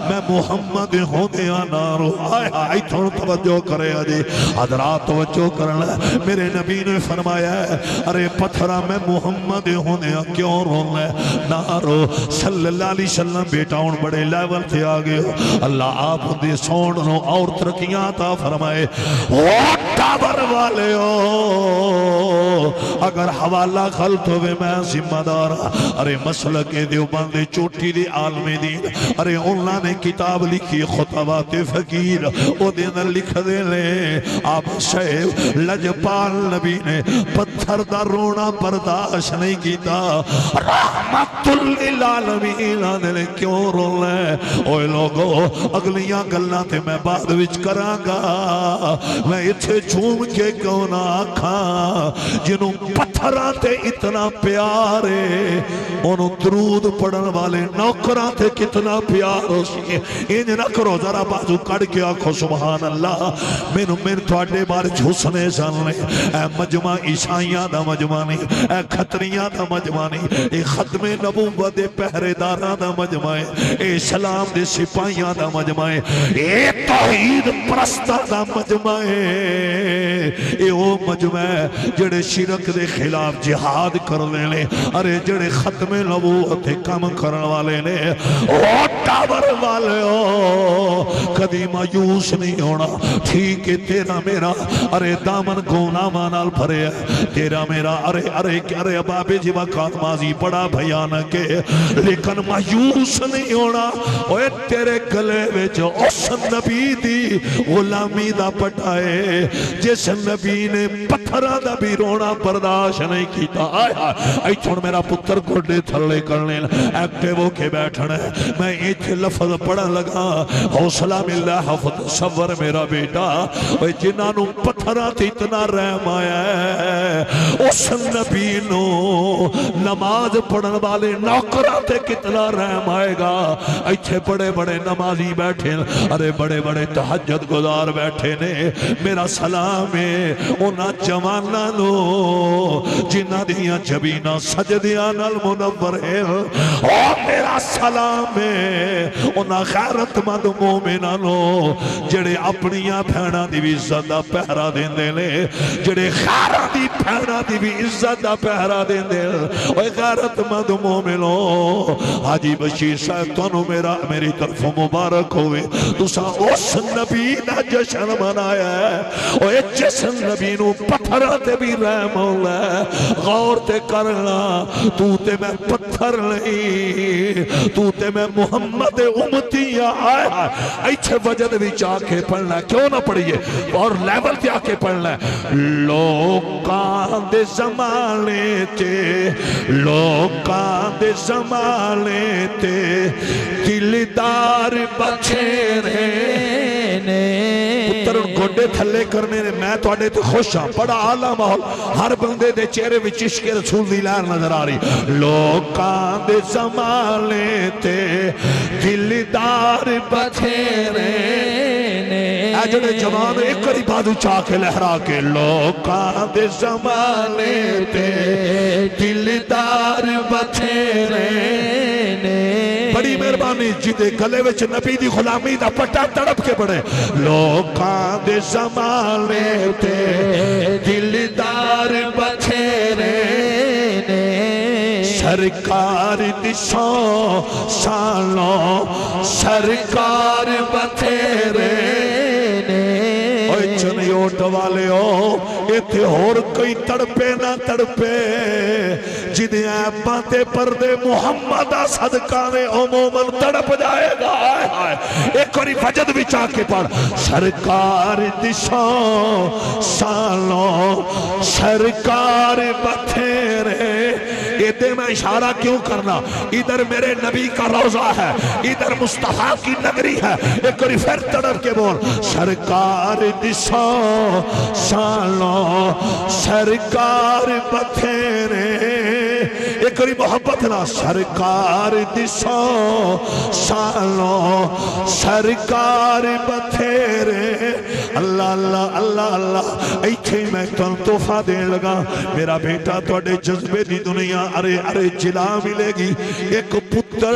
میں محمد ہوندے نارو آئے آئے تھوڑ توجہ کرے جی حضرات توجہ کرنا میرے نبی نے فرمایا ہے ارے پتھرا میں محمد ہوندے کیوں رونا نارو صلی اللہ علیہ وسلم بیٹا ان بڑے لیول تھے آگے اللہ آپ دے سون نو اور ترکیاں تا فرمائے او ٹابر والے ہو اگر حوالہ غلط ہوئے میں ذمہ دار ارے مسلک دیوبند چوٹی دی عالم دین ارے انہوں نے کتاب لکھی خطبات فقیر او دن لکھ دے لے آپ شہب لجپال نبی نے پتھر دا رونا برداشت نہیں کیتا رحمت للعالمین دل کیوں رو لے اوے لوگو اگلیاں گلنا تے میں بعد وچ کراں گا میں اتھے جھوم کے کیوں نہ آکھاں جنہوں پتھراں تے اتنا پیارے انہوں درود پڑھن والے نوکراں تے کتنا پیار ہو سکے انج نہ کرو ذرا بازو کڑ کے آکھو سبحان اللہ میں تھوڑے بار جھوسنے جان لے اے مجمع عیسائیاں دا مجمع نہیں اے کھتریاں دا مجمع نہیں اے ختم نبوت دے پہرے داراں دا مجمع ہے اے اسلام دے سپاہیاں دا مجمع ہے اے توحید پرستاں دا مجمع ہے اے او مجمع ہے جڑے شرک دے خلاف جہاد کر لے ارے جڑے ختم نبوت دے کم کرن والے نے او ٹاور والے ہو کدی مایوس نہیں ہونا ٹھیک ہے تیرا میرا ارے دامن گناہاں نال بھرے ہے تیرا میرا ارے بابے جی وقت ماضی بڑا بھیانک ہے لیکن مایوس نہیں ہونا اوے تیرے گلے وچ اس نبی دی غلامی دا پٹا ہے جس نبی نے پتھراں دا بھی رونا برداشت نہیں کیتا آئے چھوڑ میرا پتر گھوڑے تھلے کرنے ایکٹیو ہو کے بیٹھنا ہے میں ایک لفظ پڑھا لگا حوصلہ ملا حفظ صور میرا بیٹا جنہوں پتھرات اتنا رحم آیا ہے اس نبی نو نماز پڑھن والے نوکرات کتنا رحم آئے گا ایتھے بڑے بڑے نمازی بیٹھے ارے بڑے بڑے تہجد گزار بیٹھے نے میرا سلام ہے اونا جوانہ نو جنہ دیاں جبینہ سجدیاں نال منور ہے اور میرا سلام ہے اونا غیرت مند مومنہ نو جڑے اپنیاں بھیڑاں دی بھی عزت دا پہرا دین دے لے جڑے خیراں دی بھیڑاں دی بھی عزت دا پہرا دین دے اوہ غیرت مند مومنو حاجی بشیر صاحب تونوں میری طرف مبارک ہوئے تسا اس نبی دا جشن منایا ہے اوہ جس نبی نو پتھراں تے بھی رحم ہوگا غور تے کرنا تو تے میں پتھر نہیں تو تے میں محمد امتی آیا ایچھے وجد بھی چاہ کے پڑھنا ہے کیوں نہ پڑھئیے اور لیول تے آکے پڑھنا ہے لوکاں دے زمانے تے لوکاں دے زمانے تے دلدار بچھیرے پتر ان گھوڑے تھلے کرنے نے میں تو آنے تے خوش ہاں بڑا عالی ماحول ہر بندے دے چہرے وچ عشق رسول دی لہر نظر آ رہی لوکاں دے زمانے تے دلدار بچھیرے اے جڑے جوان ایک کری بادو چاہ کے لہرا کے لوکاں دے زمانے تے دلدار بچھیرے بڑی مہربانی جدے گلے وچ نبی دی غلامی دا پٹا تڑپ کے بڑھے لوکاں دے زمانے تے دلدار بچھیرے سرکار دشوں سالوں سرکار بتھیرے اوہ چنیوٹ والے ہو ایتھے اور کوئی تڑپے نہ تڑپے جنہیں باتیں پردے محمد صدقہ میں عموماً تڑپ جائے گا ایک اور فجد بھی چاہ کے پڑھ سرکار دشوں سالوں سرکار بتھیرے ادھر میں اشارہ کیوں کرنا ادھر میرے نبی کا روضہ ہے ادھر مصطفیٰ کی نگری ہے ایک اور پھر تڑپ کے بول سرکار دشوں سالوں سرکار بتھیرے ایک اور محبت نا سرکار دشوں سالوں سرکار بتھیرے اللہ اللہ اللہ اللہ ایتھے میں تن تحفہ دین لگا میرا بیٹا توڑے جذبے دی دنیا ارے ارے جلا ملے گی ایک پتر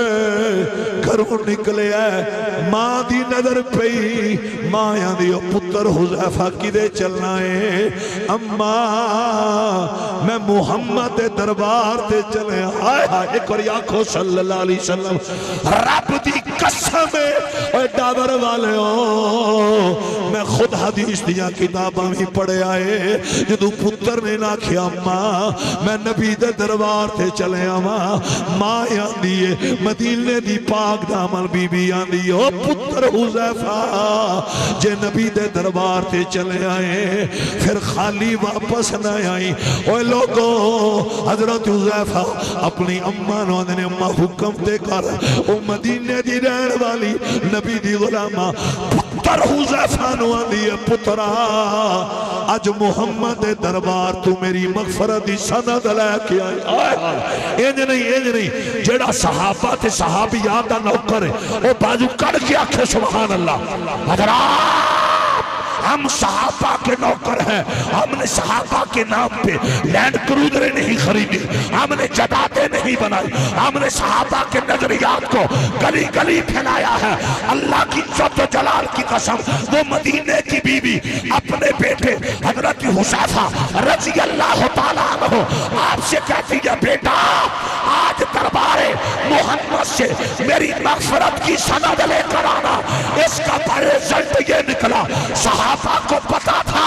گھروں نکلے ہے ماں دی نظر پئی ماں یعنی پتر حذیفہ کی دے چلنا ہے اماں میں محمد دربار تے چلے آئے آئے ایک اور آنکھوں صلی اللہ علیہ وسلم رب دی قسم اے ڈابر والے ہو میں خود حدیث دیا کتاباں بھی پڑھے آئے جدو پتر نے نہ کیا ماں میں نبی دے دربار تے چلے ماں ماں آندی ہے مدینے دی پاک دامن بی بی آندی او پتر حذیفہ جے نبی دے دربار تے چلے آئے پھر خالی واپس نہ آئی اوہ لوگو حضرت حذیفہ اپنی اماں نو نے اماں حکم دے کر او مدینے دی رہن والی نبی دی غلامہ پتر حذیفہ نو آندی ہے پترا آج محمد دربار تو میری مغفرت دی سند لے کے آئی اینج نہیں جیڑا صحابہ تے صحابیات دا نوکر ہے وہ بازو کڑ کے آکھے سبحان اللہ حضرات ہم صحابہ کے نوکر ہیں ہم نے صحابہ کے نام پہ لینڈ کرودرے نہیں خریدی ہم نے جدادیں نہیں بنائی ہم نے صحابہ کے نظریات کو گلی گلی پھیلایا ہے اللہ کی عزت و جلال کی قسم وہ مدینے کی بی بی اپنے بیٹے حضرت حذیفہ رضی اللہ تعالیٰ عنہ آپ سے کہتی ہے بیٹا آج دربار محمد سے میری مغفرت کی سند لے کر آنا اس کا رزلٹ یہ نکلا صحابہ کو پتا تھا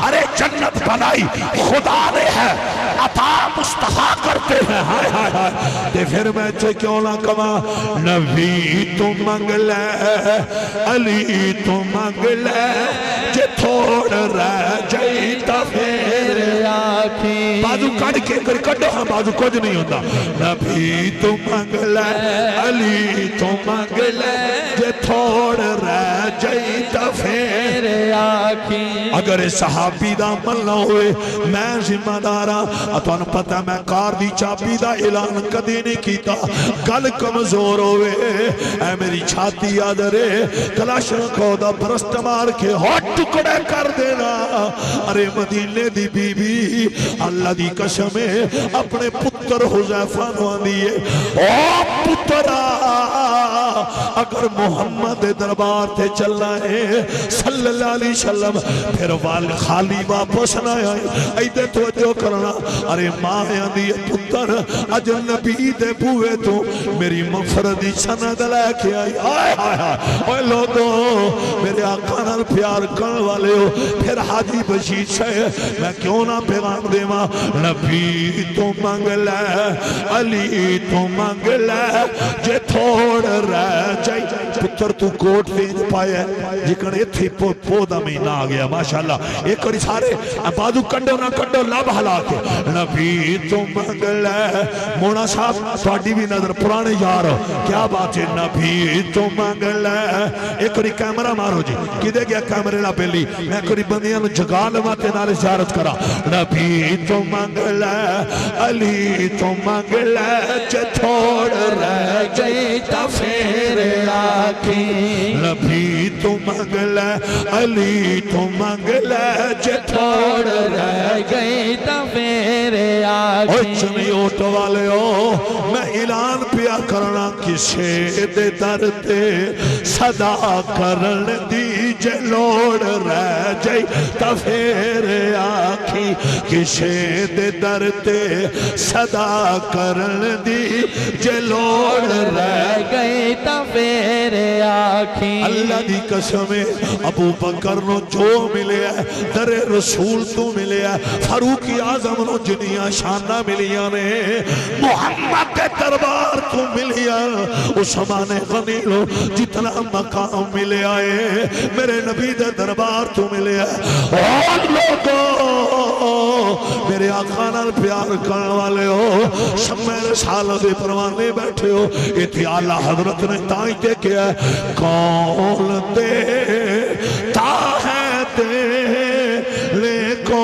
ارے جنت بنائی خدا نے ہے عطا مصطفیٰ کرتے ہیں ہائے ہائے ہائے تے پھر میں تے کیوں نہ کما نبی تو منگ لے علی تو منگ لے جے تھوڑ رہ جائیتا پھر آکھی بازو کڑ کے کڑو ہاں بازو کچھ نہیں ہوتا نبی تو منگ لے علی تو منگ لے جے تھوڑ رہ جائیتا پھر آکھی اگر صحابی دا عمل نہ ہوئے میں ذمہ دارا اتوان پتہ میں کار دی چابی دا اعلان کدی نہیں کیتا گل کمزور ہوئے اے میری چھاتی یاد رہے کلاشن کو دا برست مار کے ہاتھ ٹکڑے کر دینا ارے مدینے دی بی بی اللہ دی قسمیں اپنے پتر حذیفہ نو آندیے او پترا اگر محمد دربار تے چلنا ہے صلی اللہ علیہ وسلم پھر خالی واپس نہ آئے ایدے توجہ کرنا ارے ماں آندی پتر اج نبی دے بوئے تو میری مغفرت دی سند لے کے آئی آئے آئے اوہ لوگو میرے آقا نال پیار کرن والے ہو پھر حاجی بشیر سے میں کیوں نہ پیغام دے ماں نبی تو منگ لے علی تو منگ لے جے تھوڑ رہ جائی پتر تو کوٹ ویج پائے جکن ایتھی پودا مہینہ آ گیا ماشاءاللہ ایک اور سارے بازو کنڈو نہ کنڈو لب حلا کے نبی تو منگ لے مونا صاحب سواڈی بھی نظر پرانے یار کیا بات ہے نبی تو منگ لے ایک اور کیمرہ مارو جی کدے گیا کیمرے لا پہلی میں ایک اور بندیاں نو جگا لواتے نالے زیارت کرا نبی تو منگ لے علی تو منگ لے جے تھوڑ رہ جائیتا پھر آکھی نبی تو منگ لے علی تو منگ لے جے تھوڑ رہ جائیتا پھر آکھی اوہ چنیوٹ والے ہو میں اعلان پیا کرنا کسے دے در تے صدا کرن دی جے لوڑ رہ جائیتا پھر آکھی کسے دے در تے صدا کرن دی جے لوڑ رہ گئی تا پھر آکھی اللہ دی قسمیں ابو بکر نو جو ملے ہے در رسول تو ملے ہے فاروق اعظم نو جنیاں شانہ ملیاں نے محمد کے دربار تو ملیا عثمان غنی لو جتنا مقام ملے آئے میرے نبی دے دربار تو ملے ہے اور لوگوں میرے آقا نال پیار کرنے والے ہو شمع رسالت دے پروانے بیٹھے ہو ایتھی اعلیٰ حضرت نے تائیں تے کیا ہے کون دیتا ہے دے کو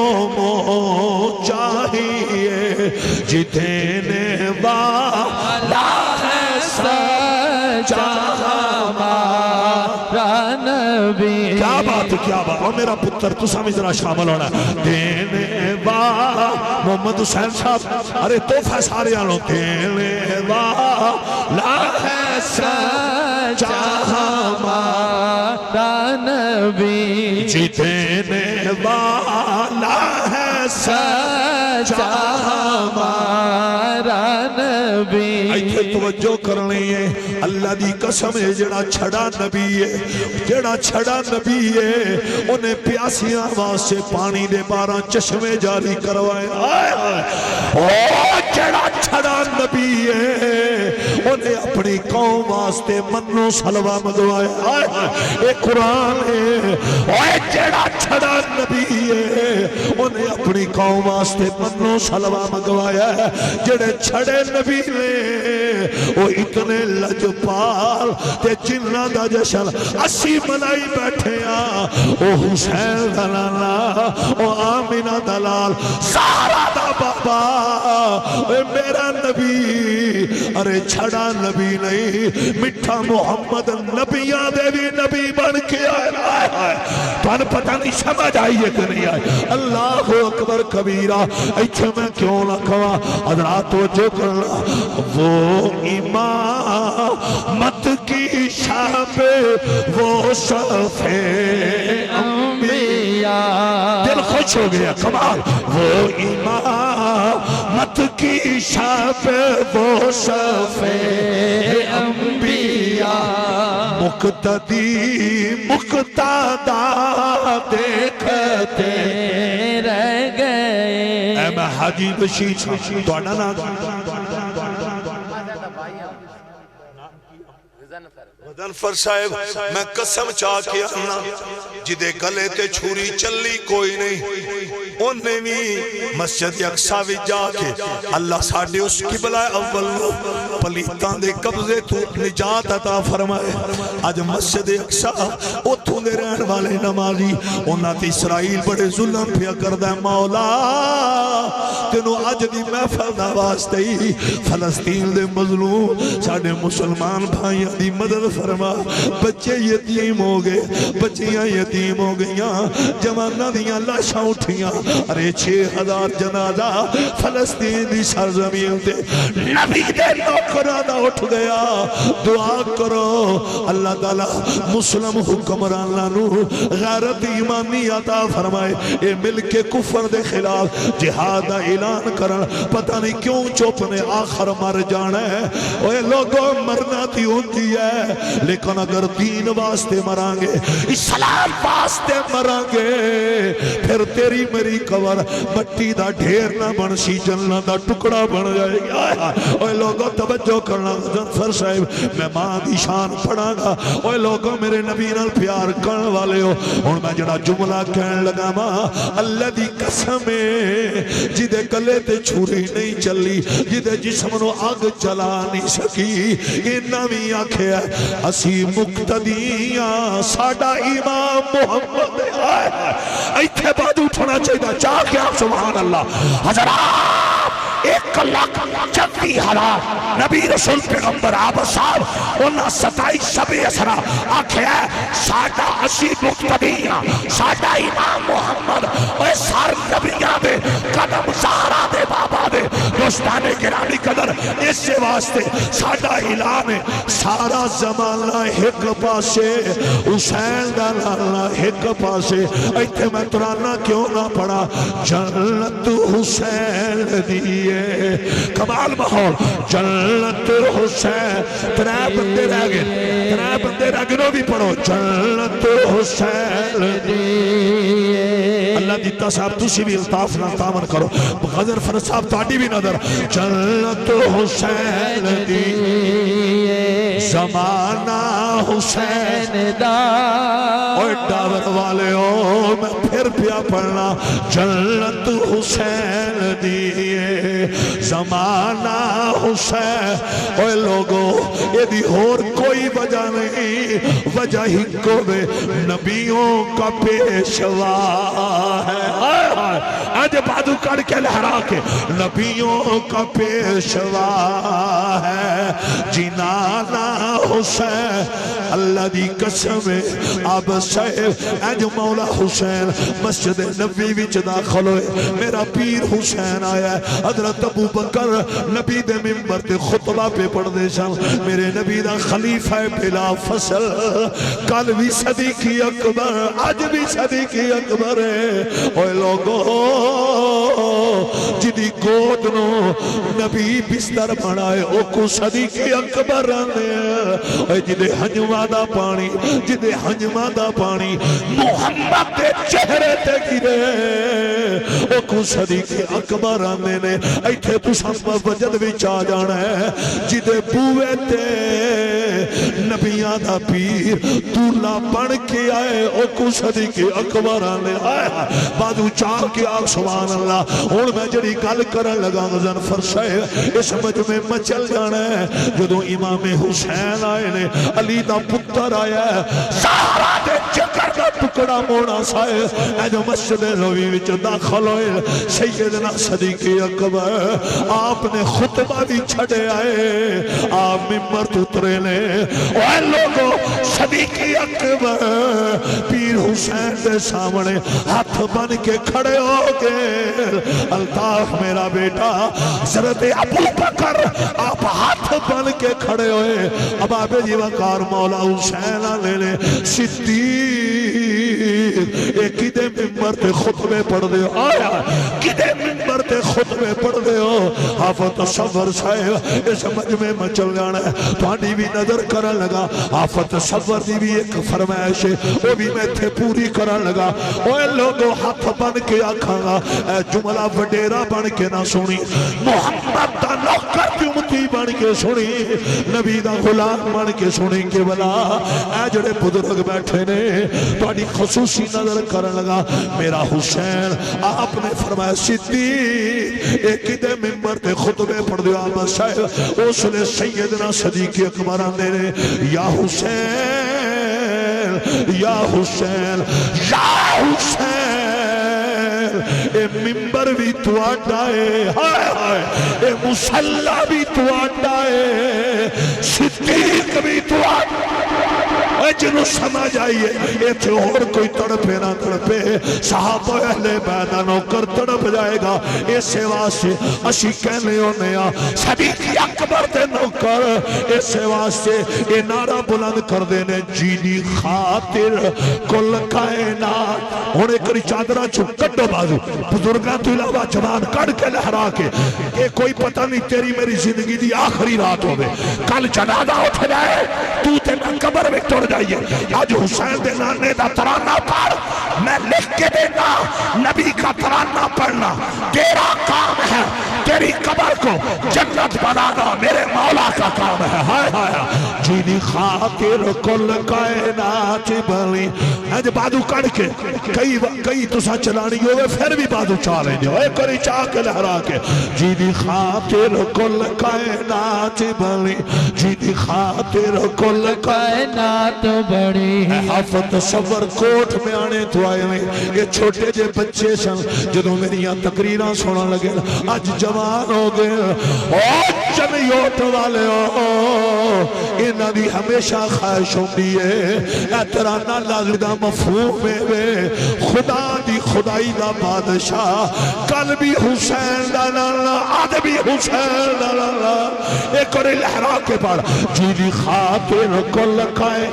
چاہیے جتنے والا ہے سچا ہمارا نبی کیا کیا بات کیا بات. اور میرا پتر تسا بھی ذرا شامل ہونا. دینے والا محمد حسین صاحب ارے تحفہ سارے آنوں. دینے والا ہے سچا ہمارا نبی جی دینے والا ہے سچا ہمارا نبی. ایتھے توجہ کرنی ہے. اللہ دی قسم ہے جڑا چھڑا نبی ہے جڑا چھڑا نبی ہے انہیں پیاسیاں واسطے پانی دے 12 چشمے جاری کروائے. او جڑا چھڑا نبی ہے انہیں اپنی قوم واسطے منو سلوہ منگوائے. اے قرآن ہے. اوے جڑا چھڑا نبی ہے انہیں اپنی قوم واسطے منو سلوہ منگوایا ہے. جڑے چھڑے نبی نے وہ اتنے لجپال تے جنہ دا جشن اسی منائی بیٹھے آ. او حسین دلالا او آمینہ دلال سارا دا بابا اے میرا نبی. ارے چھڑا نبی نہیں مٹھا محمد نبیاں دے بھی نبی بن کے آئے. تو ان پتہ نہیں سمجھ آئیے کہ نہیں آئے. اللہ اکبر کبیرہ. ایچھے میں کیوں نہ کہا حضرات توجہ کرنا. وہ امامت کی شب وہ شفع انبیاء. دل خوش ہو گیا کمال. وہ امامت کی شب وہ شفع انبیاء. مقتدی مقتدا دیکھتے رہ گئے. اے میں حاجی بشیر توڑا نا غضنفر صاحب میں قسم چاہ کے آنا جدے گلے تے چھوری چلی کوئی نہیں انہیں بھی مسجد اقصی بھی جا کے اللہ ساڑھے اس قبلہ اول پلیتان دے قبضے تو نجات عطا فرمائے. آج مسجد اقصی اتھوں دے رہن والے نمازی انہاں تے اسرائیل بڑے ظلم پیا کردہ. مولا تینوں آج دی محفل دا واسطے ہی فلسطین دے مظلوم ساڑھے مسلمان بھائیاں دی مدد فرما. بچے یتیم ہو گئے بچیاں یتیم ہو گئیاں جواناں دیاں لاشاں اٹھیاں. ارے 6000 جنازہ فلسطین دی سرزمین تے نبی دے نوکراں دا اٹھ گیا. دعا کرو اللہ تعالی مسلم حکمراناں نو غیرت ایمانی عطا فرمائے. اے مل کے کفر دے خلاف جہاد دا اعلان کرن. پتہ نہیں کیوں چپ نے آخر مر جانا ہے. اوے لوگوں مرنا تھی ہوتی ہے لیکن اگر دین واسطے مرانگے اسلام واسطے مرانگے پھر تیری میری قبر مٹی دا ڈھیر نہ بنسی جنہ دا ٹکڑا بن جائے گا. اوے لوگوں توجہ کرنا. غضنفر صاحب میں ماں دی شان پڑھا گا. اوے لوگوں میرے نبی نال پیار کرن والے ہو. اور میں جڑا جملہ کہن لگا ماں اللہ دی قسم جدے گلے تے چھری نہیں چلی جدے جسم نو آگ چلا نہیں سکی انہاں بھی آکھے اسی مقتدیاں ساڑا امام محمد آئے. ایتھے بعد اٹھنا چاہیے چاہ کے آپ سبحان اللہ. حضرات 1,36,000 نبی رسول پیغمبر آپ صاحب انہاں 27 شب اسرا آکھے ساڑا اسی مقتدیاں ساڑا امام محمد اور سار نبیاں دے قدم زہرا دے بابا دے دوستانے گرامی قدر اس سے واسطے ساڑا اعلان ہے. سارا زمانہ ایک پاسے حسین دا لانا ایک پاسے. ایتھے میں ترانا کیوں نہ پڑا جنت حسین دیئے کمال ماحول جنت حسین. ترے بندے رہ گئے نو بھی پڑھو جنت حسین دیئے. اللہ دیتا صاحب تسی بھی الطاف نہ تامن کرو. غضنفر صاحب تاڑی بھی نظر جنت حسین دیئے زمانہ حسین دا. اور ڈاور والے ہو میں پھر پیا پڑھنا جنت حسین دیئے زمانہ حسین اوے لوگو یہ دی اور کوئی وجہ نہیں وجہ ہی کو بے نبیوں کا پیشوا ہے آج بادو کر کے لہرا کے نبیوں کا پیشوا ہے جنانا حسین اللہ دی قسم اب صاحب اج مولا حسین مسجد نبی وچ داخل ہوئے میرا پیر حسین آیا ہے حضرت ابو بکر نبی دے منبر تے خطبہ پہ پڑھ دے سن میرے نبی دا خلیفہ بلا فصل کل بھی صدیقی اکبر آج بھی صدیقی اکبر ہے اوے لوگو جدی گود نو نبی بستر بنائے او کو صدیقی اکبر آنے اوے جدے ہنجوہ دا پانی جدے ہنجوہ دا پانی محمد دے چہرے تے گرے او کو صدیقی اکبر آنے نے ایتھے تو سب وجد وچ آ جانا ہے جدے بوئے تے نبیاں دا پیر دولا بن کے آئے او کو صدیقی اکبر آنے آئے بادو چاہ کے آگ سبحان اللہ اور میں جڑی گل کرن لگا غزن فرشائے اس مجمع مچل جانا ہے جدو امام حسین آئے نے علی دا پتر آیا ہے سارا دے جگر دا ٹکڑا مونا سائے اے جو مسجد نبوی وچ داخل ہوئے سیدنا صدیقی اکبر آپ نے خطبہ بھی چھڑے آئے آپ ممبر اترے نے اے لوگو صدیقی اکبر پیر حسین دے سامنے ہاتھ بن کے کھڑے ہو گئے الطاف میرا بیٹا حضرت ابو بکر آپ ہاتھ بن کے کھڑے ہوئے اب آپ جی وقار مولا حسین آنے نے صدیق ایک کدے ممبر تے خطبے پڑھ دے ہو آیا کدے ممبر تے خطبے پڑھ دے ہو حافظ تصور صاحب اس مجمع میں چل جانا ہے توانی بھی نظر کرن لگا حافظ تصور دی بھی ایک فرمائش ہے وہ بھی میں تھے پوری کرن لگا اوے لوگو ہاتھ بن کے آکھاں گا اے جملہ وڈیرا بن کے نہ سنی محمد دا نوکر کی امتی بن کے سنی نبی دا غلام بن کے سنی کہ بلا اے جڑے بزرگ بیٹھے نے توانی خصوصی نظر کرن لگا میرا حسین آپ نے فرمایا صدیق ایک دے ممبر تے خطبے پڑھ دیا آمد صاحب اس نے سیدنا صدیق اکبر آنے نے یا حسین یا حسین یا حسین اے ممبر بھی تو آٹھائے ہائے ہائے اے مسلح بھی تو آٹھائے صدیق بھی تو آٹھائے اے جنہوں سمجھ آئیے یہ تھے اور کوئی تڑپے نہ تڑپے صحابہ اہل بیدہ نوکر تڑپ جائے گا اسے واسے اشی کہنے ہونے آ صدیقی اکبر دے نوکر اسے واسے یہ نعرہ بلند کر دینے جیدی خاطر کل کائنات ہونے کری چادرہ چھپ کٹو بازو بزرگاں تو علاوہ جوان کڑ کے لہرا کے یہ کوئی پتہ نہیں تیری میری زندگی دی آخری رات ہوئے کل جنازہ اٹھ جائے تو تے میں قبر میں توڑ جائیے آج حسین دے نانے دا ترانہ پڑھ میں لکھ کے دینا نبی کا ترانہ پڑھنا تیرا کام ہے تیری قبر کو جنت بنانا میرے مولا کا کام ہے ہائے ہائے جیدی خاطر کل کائنات بلی اج بادو کڑ کے کئی تسا چلانی ہوئے پھر بھی بادو چالیں جو اے کری چاہ کے لہرا کے جیدی خاطر کل کائنات بلی جیدی خاطر کل کائنات بڑی حافظ تصور کوٹ میں آنے تو آئے میں یہ چھوٹے جے بچے سن جدوں میری یہاں تقریران سونا لگے آج جوان ہو گئے اور جنیوٹ والے ہو انہاں دی ہمیشہ خواہش ہوتی ہے اے ترانہ لازدہ مفہوم میں خدا دی خدائی دا بادشاہ کل بھی حسین دا لالا آج بھی حسین دا لالا ایک اور لہرا کے پڑھ جیدی خاطر کل کائے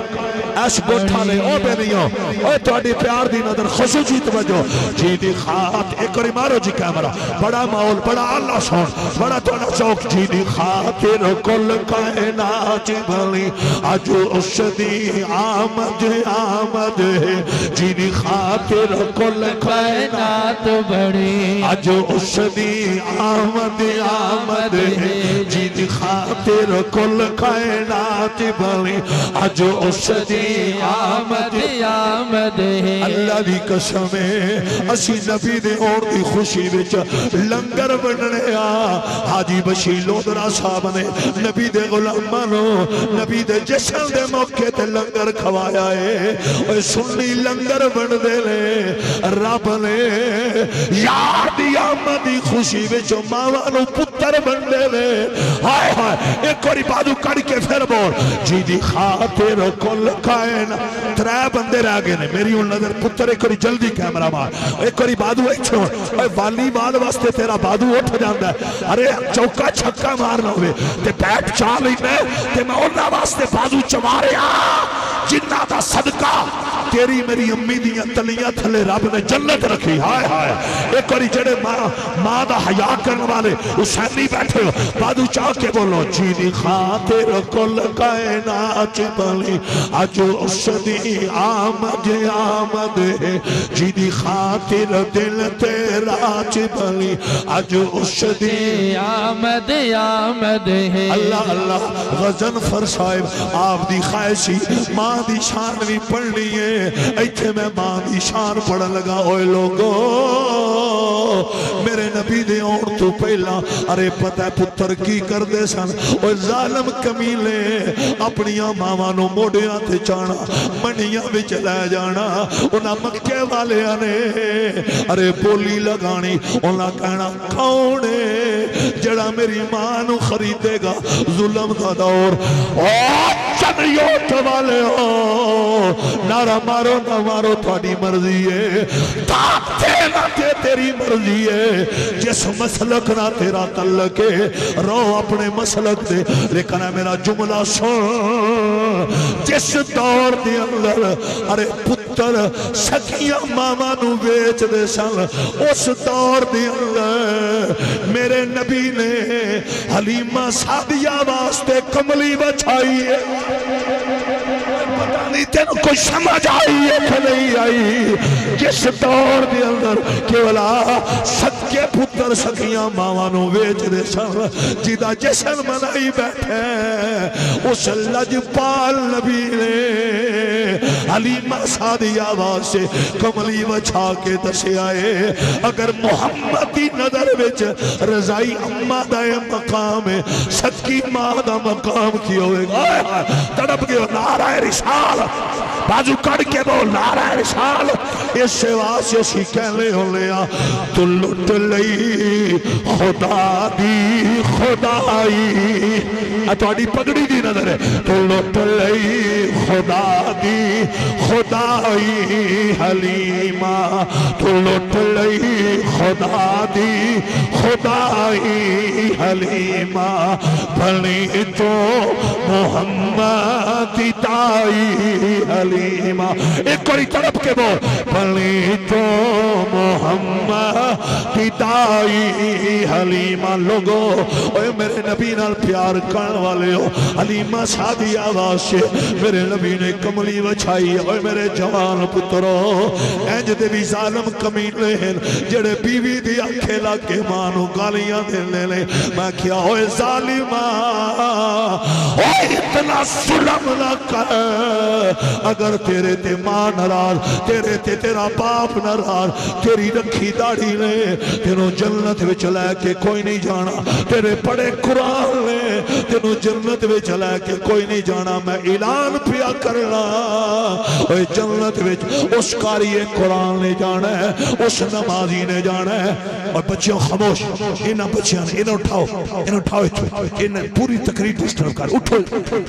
ایس گوٹھا لے او بے نہیں ہو اے توڑی پیار دی نظر خصوصی توجہ جیدی خات ایک اور مارو جی کیمرہ بڑا ماحول بڑا اللہ سون بڑا توڑا چوک جیدی خاطر کل کائنات بھلی آج اس دی آمد آمد ہے جیدی خاطر کل کائنات بڑی آج اس دی آمد آمد ہے جیدی خاطر خاطر کل کائنات بلی اج اس دی آمد آمد ہے اللہ دی قسم ہے اسی نبی دے اور دی خوشی وچ لنگر بننے حاجی بشیر لودرا صاحب نے نبی دے غلاماں نو نبی دے جشن دے موقع تے لنگر کھوایا ہے اوے سنی لنگر بن دے لے رب نے یار دی آمد دی خوشی وچ ماواں نو پتر بن دے لے ہائے ہائے ایک اور بازو کڑ کے پھر بول جی دی خاطر کل کائنات ترے بندے رہ گئے نے میری ان نظر پتر ایک اور جلدی کیمرہ مار ایک اور بازو ایک چھوڑ اے والی بال واسطے تیرا بازو اٹھ جاندا ہے ارے چوکا چھکا مارنا ہوئے تے بیٹ چاہ لینا تے میں انہاں واسطے بازو چماریا جنہ دا صدقہ تیری میری امی دیاں تلیاں تھلے رب نے جنت رکھی ہائے ہائے ایک اور جڑے ماں دا حیا کرنے والے حسینی بیٹھے ہو بازو چاہ کے بولو جی دی خاطر کل کائنات بلی اج اس دی آمد آمد ہے جی دی خاطر دل تیرا بلی اج اس دی آمد آمد ہے اللہ اللہ غزن فر صاحب آپ دی خواہشی ماں دی شان بھی پڑھنی ہے ایتھے میں ماں دی شان پڑھن لگا اوے لوگو میرے نبی دے اور تو پہلا ارے پتہ پتر کی کر دے سن اوے ظالم کمیلے اپنیاں ماواں نو موڑیاں تے چانا منیاں وچ لے جانا انہاں مکے والے نے ارے بولی لگانی انہاں کہنا کون ہے جڑا میری ماں نو خریدے گا ظلم دا دور او چنیوٹ والے ہو نعرہ مارو نہ مارو تھوڑی مرضی ہے تاکتے نہ تیری مرضی ہے جس مسلک نہ تیرا تعلق ہے رو اپنے مسلک دے لیکن ہے میرا جملہ سن جس دور دے اندر ارے پتر سکیاں ماما نو بیچ دے سن اس دور دے اندر میرے نبی نے حلیمہ سعدیہ واسطے کملی بچائی ہے پتہ نہیں تین کوئی سمجھ آئی ہے کہ نہیں آئی جس دور دے اندر کیولا سکے پتر سکیاں ماما نو بیچ دے سن جیدہ جشن منائی بیٹھے اس لجپال نبی نے حلیمہ سعدیہ واسطے کملی بچا کے دسے آئے اگر محمد دی نظر وچ رضائی امہ دا مقام ہے سکی ماں دا مقام کی ہوئے گا تڑپ گئے نعرہ رسال بازو کڑ کے بول نعرہ رسال اس سے واسے سی کہنے ہو لیا تو لٹ لئی خدا دی خدائی اتواری پگڑی دی نظر ہے تو لٹ لئی خدا دی خدائی حلیمہ تو لٹ لئی خدا دی خدائی حلیمہ بھلی تو محمد تائی حلیمہ ایک کوئی طرف کے بول بھلی تو محمد تائی حلیمہ لوگو اوہ میرے نبی نال پیار کرن والے ہو حلیمہ سعدیہ واسطے میرے نبی نے کملی وچھائی اوہ میرے جوان پترو اینج دے بھی ظالم کمینے ہیں جڑے بیوی دی آنکھیں لگے مانو گالیاں دینے لے میں کیا ہوئے ظالمہ اوہ اتنا ظلم نہ کر اگر تیرے تے ماں ناراض تیرے تے تیرا باپ ناراض تیری رکھی داڑھی نے تینوں جنت وچ لے کے کوئی نہیں جانا تیرے پڑے قرآن نے تینوں جنت وچ لے کے کوئی نہیں جانا میں اعلان پیا کرنا اوہ جنت وچ اس قاری قرآن نے جانا ہے اس نمازی نے جانا ہے اور بچیوں خاموش انہاں بچیاں نے انہاں اٹھاؤ انہیں پوری تقریر ڈسٹرب کر اٹھو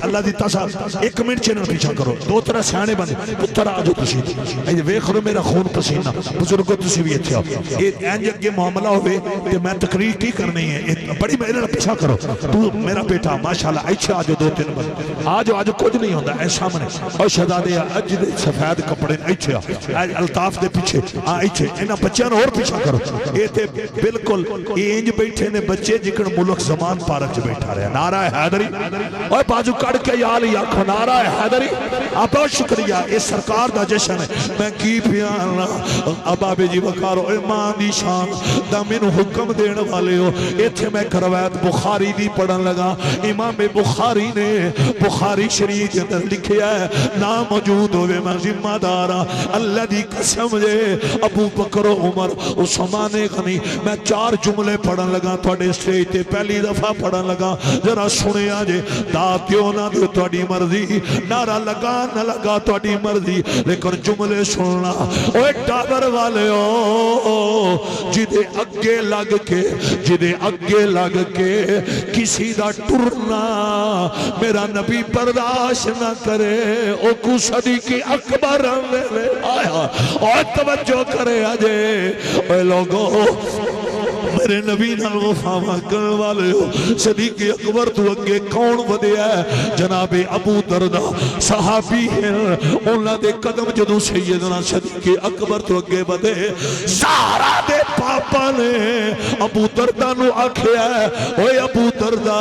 اللہ دی تاسا ایک منٹ چینل پیچھا کرو دو طرح سیانے بندے پتر آجو تسی ایجے ویکھ لو میرا خون پسینہ بزرگو تسی بھی اتھے آؤ اینج اگے معاملہ ہوئے کہ میں تقریر کی کرنی ہے بڑی میرے پیچھا کرو تو میرا بیٹا ماشاءاللہ ایچھے آجو دو تین بندے آجو کچھ نہیں ہوندہ اے سامنے اور شہزادے اج دے سفید کپڑے ایچھے آج الطاف دے پیچھے ایچھے انہاں بچیاں اور پیچھا کرو اے تے بالکل اینج بیٹھے نے بچے جکن ملک زمان پارک جو بیٹھا رہے نعرہ حیدری اور بازو کڑ کے یا لیا کھو نعرہ حیدری آپ بہت شکریہ اس سرکار دا جشن ہے میں کی پیانا ابابے جی وکارو ایمان دی شان دا من حکم دین والے ہو ایتھے میں کرویت بخاری دی پڑھن لگا امام بخاری نے بخاری شریف کے اندر لکھیا ہے نا موجود ہوئے میں ذمہ دارا اللہ دی قسم جے ابو بکر و عمر عثمان غنی میں 4 جملے پڑھن لگا تھوڑے سٹیج تے پہلی دفعہ پڑھن لگا ذرا سنیا جے داتیو نہ دیو تھوڑی مرضی نعرہ لگا نہ لگا تھوڑی مرضی لیکن جملے سننا اوے ٹاور والے جدے اگے لگ کے کسی دا ٹرنا میرا نبی برداشت نہ کرے او کو صدیق اکبر آیا اور توجہ کرے آجے اے لوگو میرے نبی نال وفا کرن والے ہو صدیق اکبر تو اگے کون ودیا ہے جناب ابو دردہ صحابی ہیں انہاں دے قدم جدوں سیدنا صدیق اکبر تو اگے ودے زہرا دے پاپا نے ابو دردہ نو آکھیا ہے اوے ابو دردہ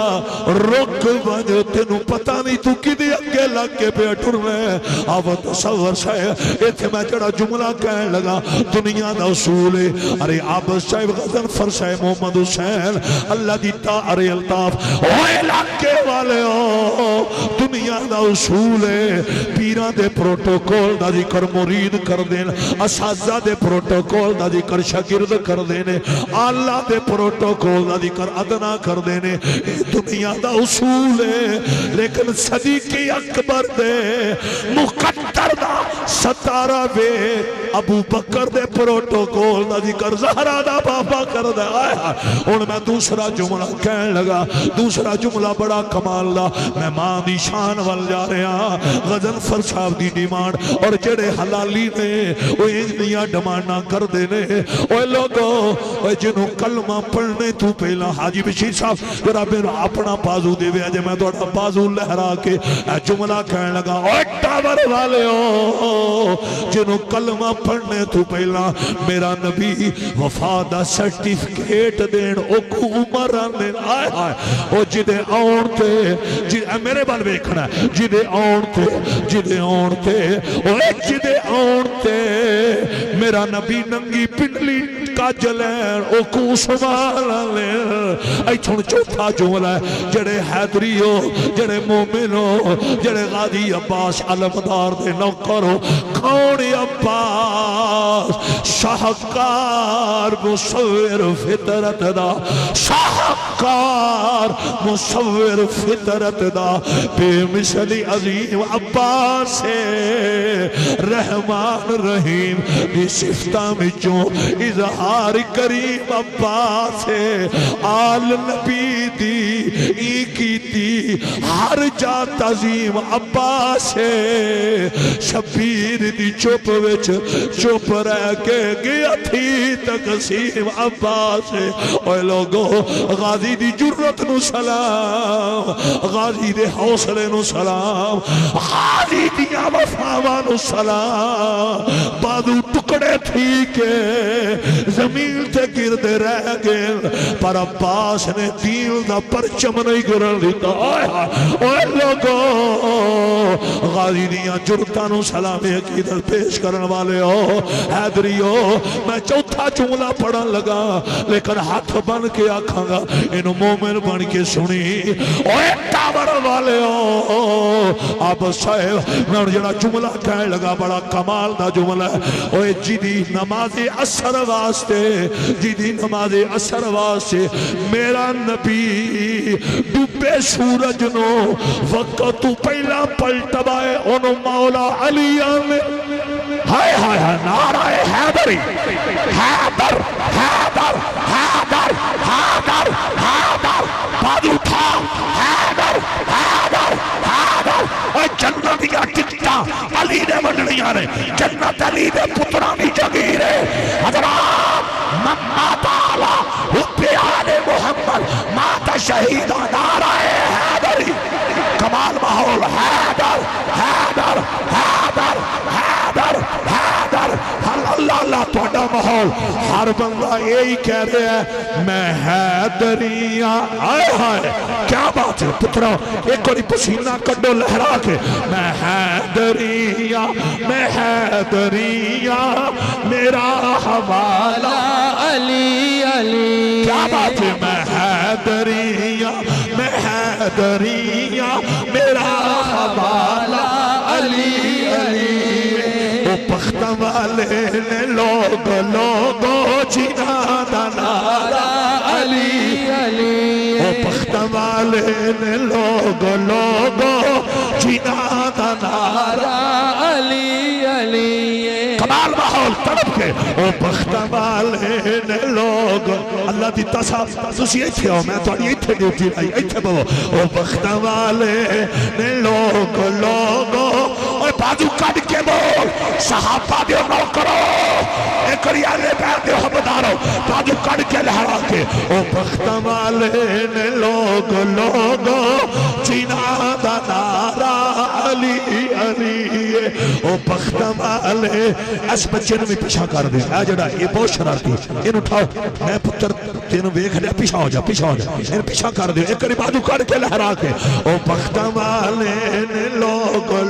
رک ونج تینوں پتہ نہیں تو کدے اگے لگ کے پہ ٹرنا ہے آو تصور سے ایتھے میں جڑا جملہ کہنے لگا دنیا دا اصول ہے ارے آپ صاحب غزن فرش محمد حسین اللہ دیتا ارے الطاف اوہ علاقے والے ہو دنیا دا اصول ہے پیران دے پروٹوکول دا ذکر مرید کر دین اساتذہ دے پروٹوکول دا ذکر شاگرد کر دینے اللہ دے پروٹوکول دا ذکر ادنا کر دینے دنیا دا اصول ہے لیکن صدیق اکبر دے مقدر دا 17 وے ابو بکر دے پروٹوکول دا ذکر زہرا دا پاپا کر دے اور میں دوسرا جملہ کہنے لگا دوسرا جملہ بڑا کمال دا میں ماں دی شان وال جا رہا غزن فرشاب دی ڈیمانڈ اور جڑے حلالی نے وہ انجنیاں ڈمانڈاں کر دینے اوہ لوگو اوہ جنہوں کلمہ پڑھنے تو پہلا حاجی بشیر صاحب جرا میرا اپنا بازو دے وے آجے میں دوڑا بازو لہرا کے جملہ کہنے لگا اوہ ٹاور والے ہو جنہوں کلمہ پڑھنے تو پہلا میرا نبی وفادہ سرٹیفکیٹ دین او کو عمر آنے آئے آئے او جدے آن تے میرے بال بیکھنا ہے جدے آن تے او جدے آن تے میرا نبی ننگی پنڈلی کا جلین او کو عثمان آنے اے چھوڑ چوتھا جملہ ہے جڑے حیدری ہو جڑے مومن ہو جڑے غازی عباس علمدار دے نوکر ہو کون عباس شاہکار مصور فطرت دا شاہکار مصور فطرت دا بے مثلی عظیم عباس رحمان رحیم دی صفتہ میں چوں اظہار کریم عباس آل نبی دی ای کی تی ہر جا تعظیم عباس شبیر دی چپ وچ چپ رہ کے گیا تھی تقسیم عباس اوہ لوگو غازی دی جرت نو سلام غازی دے حوصلے نو سلام غازی دیا وفاوا نو سلام بادو ٹکڑے تھی کے زمین تے گردے رہ گئے پر عباس نے دین دا پرچم نہیں گرن دیتا اوہ لوگو غازی دیا جرتہ نو سلامی عقیدت پیش کرن والے ہو حیدری ہو میں چوتھا جملہ پڑھن لگا لیکن ہاتھ بن کے آکھاں گا انہوں مومن بن کے سنی اوہ ٹاور والے ہو آپ صاحب میں جڑا جملہ کہنے لگا بڑا کمال دا جملہ ہے اوہ جدی نماز اثر واسطے جدی نماز اثر واسطے میرا نبی ڈوبے سورج نو وقت تو پہلا پلٹبائے انہوں مولا علی آنے ہائے ہائے ہائے نعرہ حیدری حیدر حیدر حیدر حیدر حیدر باد اٹھا حیدر حیدر حیدر اور جنت یا ٹکٹا علی نے بڑھنیاں رہے جنت علی نے پترانی جگیر ہے حضرات مات آلہ حب آل محمد مات شہیدہ نعرہ حیدری کمال ماحول حیدر حیدر حیدر حیدر حیدر اللہ اللہ توڑا ماحول ہر بندہ یہی کہہ رہے ہیں میں حیدریاں آئے ہائے کیا بات ہے پترہ ایک اور پسینہ کڈو لہرا کے میں حیدریاں میرا حوالہ علی علی کیا بات ہے میں حیدریاں حیدریاں میرا حوالہ علی علی او بخت والے نے لوگو جینا دا نعرہ علی علی او بخت والے نے لوگو جینا دا نعرہ علی علی کمال ماحول تڑپ کے او بخت والے نے لوگ اللہ دی تصاف تسی ایتھے ہو میں تو ایتھے ڈیوٹی لائی ایتھے بہو او بخت والے نے لوگو اور بازو کٹ کے بول صحابہ دیو نو کرو ایک ریالے بیعت دیو حبدارو بازو کٹ کے لہرا کے او بخت والے نے لوگو جینا دا نعرہ علی علی او بخت والے اس بچے نے بھی پیچھا کر دیں اے جڑا یہ بہت شرارتی ان اٹھاؤ میں پتر تینوں ویکھ لیا پیچھا ہو جا ان پیچھا کر دیں ایک بازو کٹ کے لہرا کے او بخت والے نے لوگو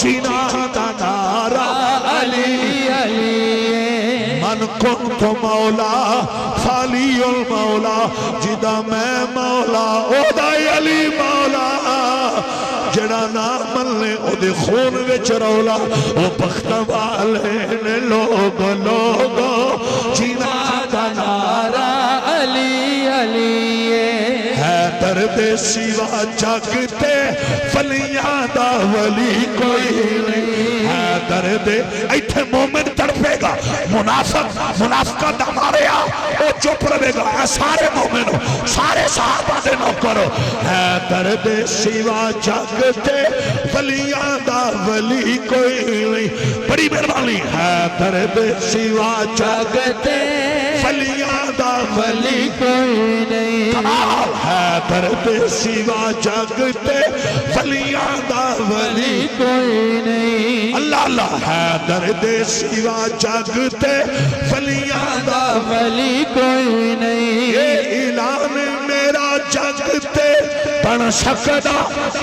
جینا دا نعرہ علی علی من کنت مولا فالی المولا جدا میں مولا او دائی علی مولا جڑا نہ ملنے او دے خون وچ رولا او بخت والے نے لوگو جینا دا نعرہ علی علی ہے درد سوا جگتے فلیاں دا ولی کوئی نہیں ہے درد ایتھے مومن تڑپے گا منافقہ دا مارے آ او چپ رہے گا اے سارے مومن سارے صحابہ دے نو کرو ہے درد سوا جگتے فلیاں دا ولی کوئی نہیں بڑی مہربانی ہے درد سوا جگتے فلیاں دا ولی کوئی نہیں کمال ہے درد سوا جگتے فلیاں دا ولی کوئی نہیں اللہ اللہ ہے درد سوا جگتے فلیاں دا ولی کوئی نہیں یہ اعلان میرا جگتے بن سکتا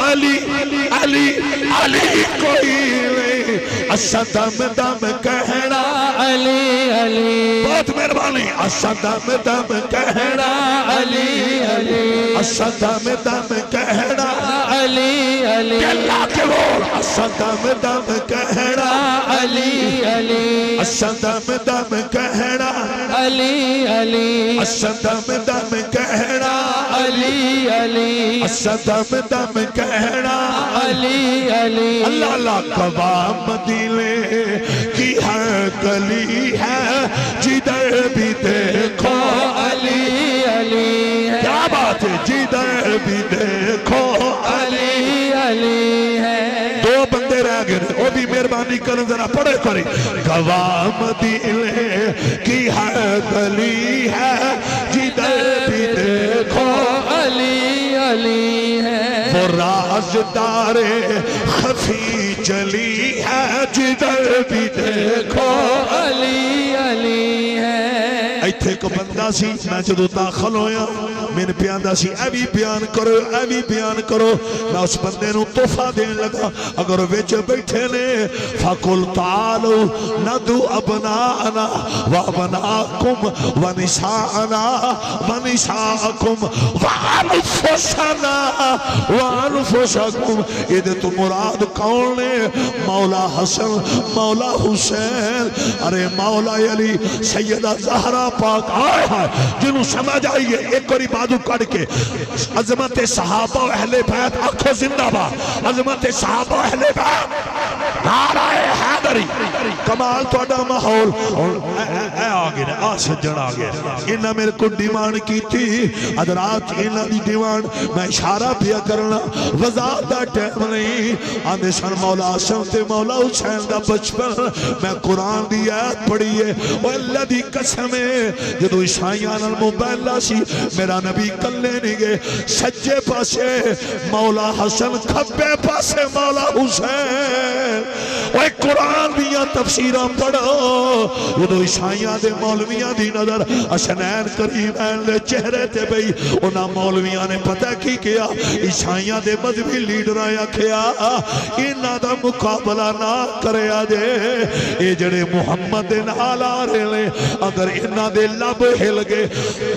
علی علی علی کوئی نہیں اسا دم دم کہنا علی علی بہت مہربانی اسا دم دم کہنا علی علی اسا دم دم کہنا علی علی اللہ کے بول اسا دم دم کہنا علی علی اسا دم دم کہنا علی علی اسا دم دم کہنا علی علی اسا دم دم کہنا علی علی اللہ اللہ قوام مدینے کی ہر گلی ہے جدھر بھی دیکھو علی علی ہے کیا بات ہے جدھر بھی دیکھو علی علی ہے دو بندے رہ گئے وہ بھی مہربانی کریں ذرا پڑھے کریں قوام مدینے کی ہر گلی ہے جدھر بھی دیکھو علی علی ہے وہ رازدار خفی جلی ہے جدھر بھی دیکھو علی علی ہے ایتھے کو بندہ سی میں جدو داخل ہویا میں نے پیاندہ سی اے بھی بیان کرو میں اس بندے نو تحفہ دین لگا اگر ویچ بیٹھے نے فَقُلْ تَعَالُوا نَدْعُ أَبْنَاءَنَا وَأَبْنَاءَكُمْ وَنِسَاءَنَا وَنِسَاءَكُمْ وَأَنفُسَكُمْ یہ تو مراد کون نے مولا حسن مولا حسین ارے مولا علی سیدہ زہرا پاک آئے جنہوں سمجھ آئیے ایک کوری بازو کڑ کے عظمت صحابہ و اہل بیت آنکھوں زندہ با عظمت صحابہ و اہل بیت نعرہ حیدری کمال تو اڈا ماحول اے آگے نے سجن آگے انہا میرے کو ڈیمان کی تھی حضرات انہا دی ڈیمان میں اشارہ پیا کرنا وزاد دا ٹیم نہیں آنے سن مولا حسن تے مولا حسین دا بچپن میں قرآن دی آیت پڑھئیے وہ اللہ دی قسم ہے جدو عیسائیان المبیلہ سی میرا نبی کلے نہیں گے سجے پاسے مولا حسن کھبے پاسے مولا حسین اوے قرآن دیا تفسیراں پڑھو جدو عیسائیاں دے مولویاں دی نظر حسنین کریمین دے چہرے تے بئی انہاں مولویاں نے پتہ کی کیا عیسائیاں دے مذہبی لیڈراں آکھیا انہاں دا مقابلہ نہ کرے آجے اے جڑے محمد دے نال آ رہے اگر انہاں دے لب ہل گئے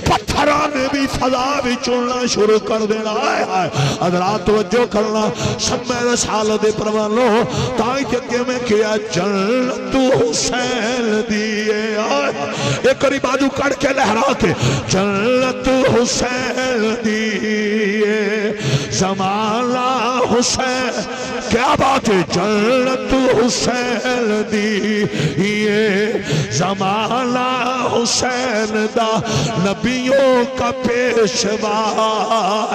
پتھراں نے بھی فضا بھی چلنا شروع کر دینا آئے آئے حضرات توجہ کرنا شمع رسالت دے پروانوں تائی جگہ میں کیا جنت حسین دیئے ایک قریب آجو کڑ کے لہرا کے جنت حسین دیئے زمانہ حسین کیا بات ہے جنت حسین دیئے زمانہ حسین دا نبیوں کا پیشوا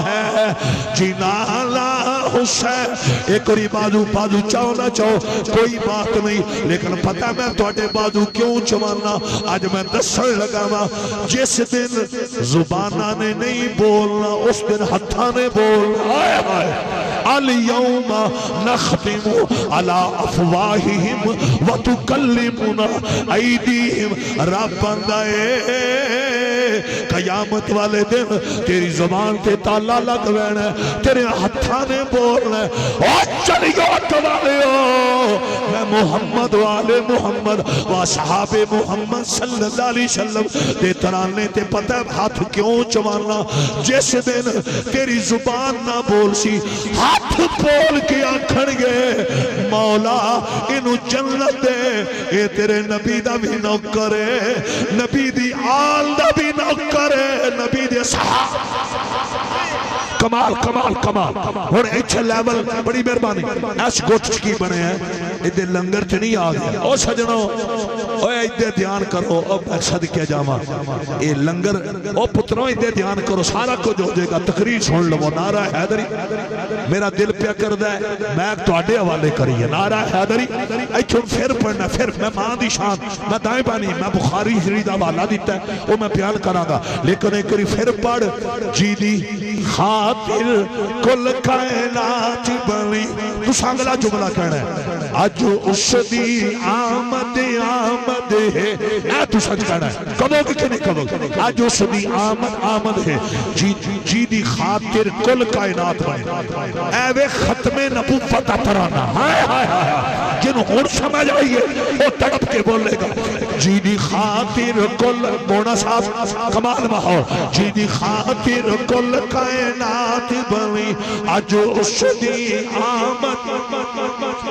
ہے جنالہ حسین ایک اور بازو بازو چاہو نہ چاہو کوئی بات نہیں لیکن پتہ میں توڑے بازو کیوں چوانا آج میں دسن لگا ماں جس دن زبانہ نے نہیں بولنا اس دن ہتھا نے بولنا آئے آئے اليوم نختم على افواہہم وتکلمنا ایدیہم رب بندائے قیامت والے دن تیری زبان تے تالا لگ وینا تیرے ہتھا نے بولنا اور چلیو والے ہو میں محمد والے محمد و صحاب محمد صلی اللہ علیہ وسلم تے ترانے تے پتہ ہاتھ کیوں چوانا جس دن تیری زبان نہ بول سی ہاتھ بول کے آکھن گے مولا انہوں جنت دے اے تیرے نبی دا بھی نوکر ہے نبی دی آل دا بھی نوکر ہے نبی دے صحابہ کمال کمال کمال اور ایچھے لیول بڑی مہربانی ایس گوچ کی بنے ہیں ادھے لنگر تھے نہیں آگیا او سجنو او ادھے دھیان کرو او مقصد کیا جاما اے لنگر او پتروں ادھے دھیان کرو سارا کو جو دے گا تقریر سن لو نعرہ حیدری میرا دل پیا کر دے میں تو آڈے حوالے کری ہے نعرہ حیدری ایچھوں پھر پڑھنا پھر میں ماں دی شان میں دائیں پانی میں بخاری شرید حوالہ دیتا ہے وہ میں پیان کراں گا لیکن ایک کری پھر پڑھ جی دی خاطر کل کائنات بنی تو سانگلا جملہ کہنا ہے آج اس دی آمد آمد ہے اے تو سچ کہنا ہے کبھو کہ نہیں کبھو آج اس دی آمد آمد ہے جی دی خاطر کل کائنات بنی اے وے ختم نبوت ترانا ہائے ہائے ہائے جن اور سمجھ آئیے وہ تڑپ کے بولے گا جی دی خاطر کل مونا صاحب کمال ماحول جی دی خاطر کل کائنات بنی آج اس دی آمد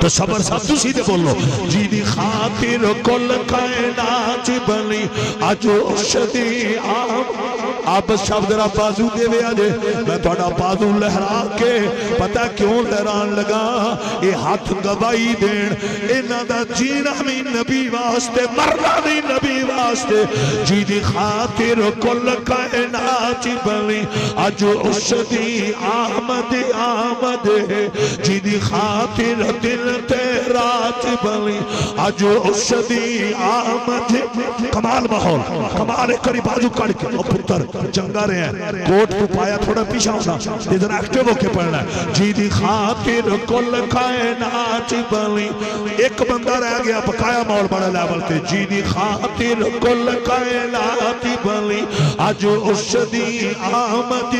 تو صبر صاحب تو سیدھے بولو جی دی خاطر کل کائنات بنی آج اس دی آمد آپ شب درہ بازو دے وے آجے میں توڑا بازو لہرا کے پتہ کیوں لہران لگا اے ہاتھ گوائی دین اینا دا جینا بھی نبی واسطے مرنا بھی نبی واسطے جی دی خاطر کل کائنات بنی آج اس دی آمد آمد ہے جی دی خاطر دل تیرات بنی آج اس دی آمد کمال ماحول کمال کری بازو کڑ کے او پتر جنگا رہے ہیں کوٹ کو پایا تھوڑا پیچھا ہونا ادھر ایکٹیو ہو کے پڑھنا ہے جی دی خاطر کل کائنات بنی ایک بندہ رہ گیا بقایا مول بڑا لیول تے جی دی خاطر کل کائنات بنی آج اس دی آمد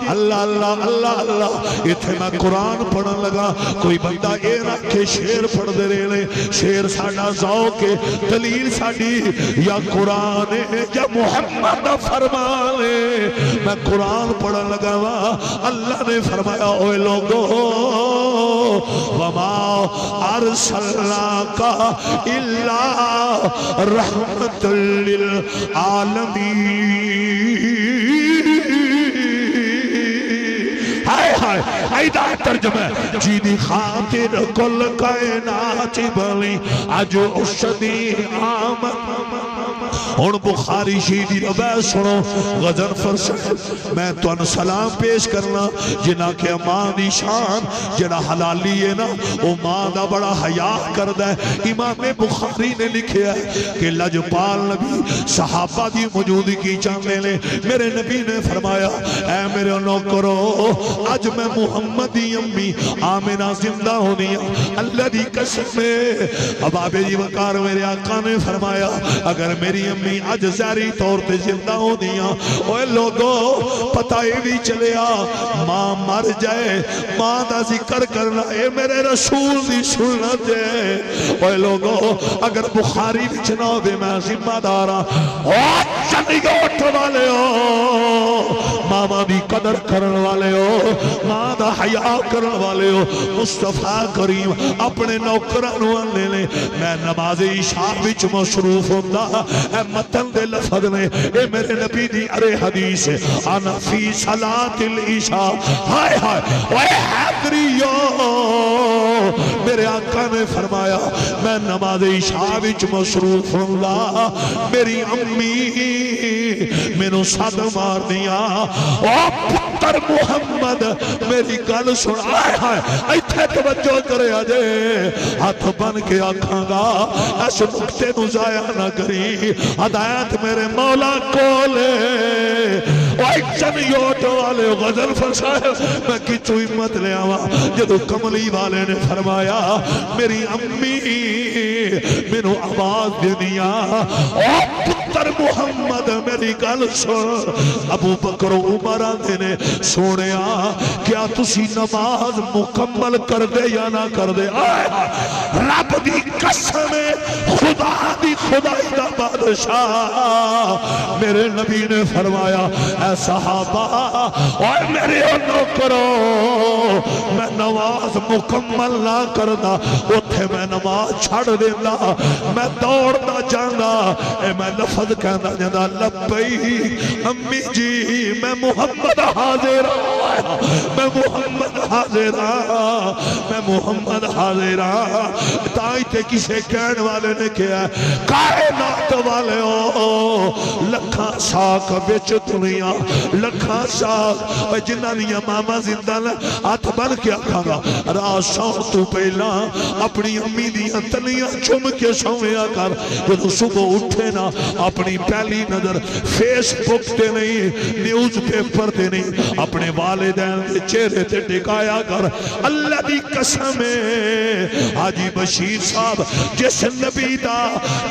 اللہ اللہ اللہ اللہ اتھے میں قرآن پڑھن لگا کوئی بندہ اے رکھے شیر پڑھ دے رہے لے شیر ساڑھا ذوق دلیل ساڑھی یا قرآن یا محمد فرمان میں قرآن پڑھن لگا وا اللہ نے فرمایا اوے لوگو وما ارسلناک الا رحمت للعالمین ہائے ہائے ایدہ ترجمہ جی دی خاطر کل کائنات بنی آج اس دی آمد ہن بخاری شیدی روایت سنو غزن فرش میں تو سلام پیش کرنا جنہ کے ماں دی شان جنہ حلالی ہے نا وہ ماں دا بڑا حیا کردہ ہے امام بخاری نے لکھیا ہے کہ لجپال نبی صحابہ دی موجودگی کی چاندے لے میرے نبی نے فرمایا اے میرے نوکرو آج میں محمد دی امی آمنہ زندہ ہونی اللہ دی قسم ہے اب آبے جی وقار میرے آقا نے فرمایا اگر میری امی آج زہری طور تے زندہ ہونی اوے لوگو پتہ ہی بھی چلیا ماں مر جائے ماں دا ذکر کرنا اے میرے رسول دی سنت ہے اوے لوگو اگر بخاری بھی چناو دے میں ذمہ دارا چنگوٹ والے ہو ماما دی قدر کرن والے ہو ماں دا حیاء کرن والے ہو مصطفیٰ کریم اپنے نوکرانو آنے لے میں نماز عشاء وچ مصروف ہوندہ اے متن دے لفظ نے اے میرے نبی دی ارے حدیث انا فی صلاة العشاء ہائے ہائے اے حیدریو میرے آقا نے فرمایا میں نماز عشاء وچ مصروف ہوندہ میری امی مینوں صد مار دیا او پتر محمد میری گل سن آئے ہائے ایتھے توجہ کرے آجے ہاتھ بن کے آکھاں گا اس نکتے نو ضائع نہ کری ہدایت میرے مولا کولے او ایک چنگوٹ والے غزل فرشائے میں کچھو ہمت لے آوا جدو کملی والے نے فرمایا میری امی مینوں آواز دے دیا او پتر محمد میری گل سن ابو بکر و عمر آندے نے سونیا کیا تسی نماز مکمل کر دے یا نہ کر دے رب دی قسم خدا دی خدائی دا بادشاہ میرے نبی نے فرمایا اے صحابہ اور میرے نوکرو میں نماز مکمل نہ کردا اتھے میں نماز چھڑ دینا میں دوڑدا جانا اے میں لفظ کہنا جانا لبئی امی جی میں محمد حاضر میں محمد حاضر میں محمد حاضر تائی تے کسے کہن والے نے کیا ہے کائنات والے ہو لکھاں ساک بیچ دنیا لکھاں ساک جنہ نیا ماما زندہ ہاتھ بن کے آکھاں گا راز سون تو پہلا اپنی امی دیا تنیاں چم کے سویا کر جدو صبح اٹھے نا اپنی پہلی نظر فیس بک تے نہیں نیوز پیپر تے نہیں اپنے والدین کے چہرے تے ٹکایا کر اللہ دی قسم ہے حاجی بشیر صاحب جس نبی دا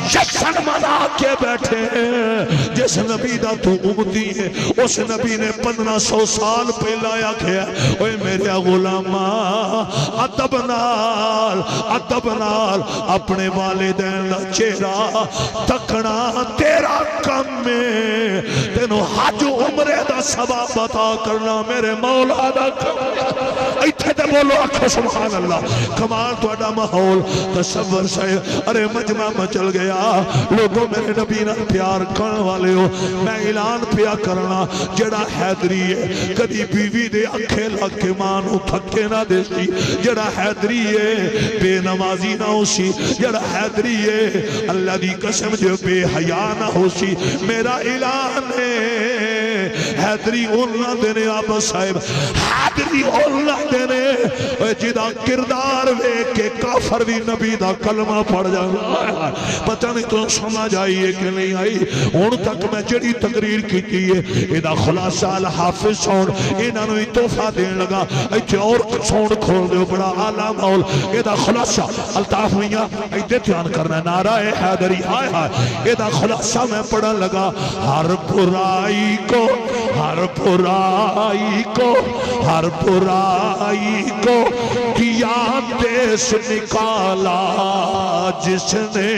جشن منا کے بیٹھے جس نبی دا تو امتی ہے اس نبی نے 1500 سال پہلا آیا کیا اوے میرے غلامہ ادب نال اپنے والدین دا چہرہ تکنا تیرا کم میں تینو حج عمرے دا ثواب عطا کرنا میرے مولا دا کم ایتھے تے بولو اکھو سبحان اللہ کمال تو اڈا ماحول تصور سے ارے مجمع مچل گیا لوگوں میرے نبی نہ پیار کرن والے ہو میں اعلان پیا کرنا جڑا حیدری ہے کدی بیوی دے اکھے لگ کے مانو تھکے نہ دے سی جڑا حیدری ہے بے نمازی نہ ہو سی جڑا حیدری ہے اللہ دی قسم جو بے حیا نہ ہو سی میرا اعلان ہے حیدری اللہ دینے آبا صاحب حیدری اللہ دینے جدا کردار وے کہ کافر بھی نبی دا کلمہ پڑھ جانا پتہ نہیں تو سمجھ آئی ہے کہ نہیں آئی ان تک میں جڑی تقریر کی ہے ایدہ خلاصہ الحافظ سون انہاں نو توفہ دین لگا ایتھے اور سون کھول دے بڑا آلہ مول ایدہ خلاصہ الطاف میاں ایدے دھیان کرنا نعرہ حیدری آئے آئے ایدہ خلاصہ میں پڑھا لگا ہر برائی کو کیا دیس نکالا جس نے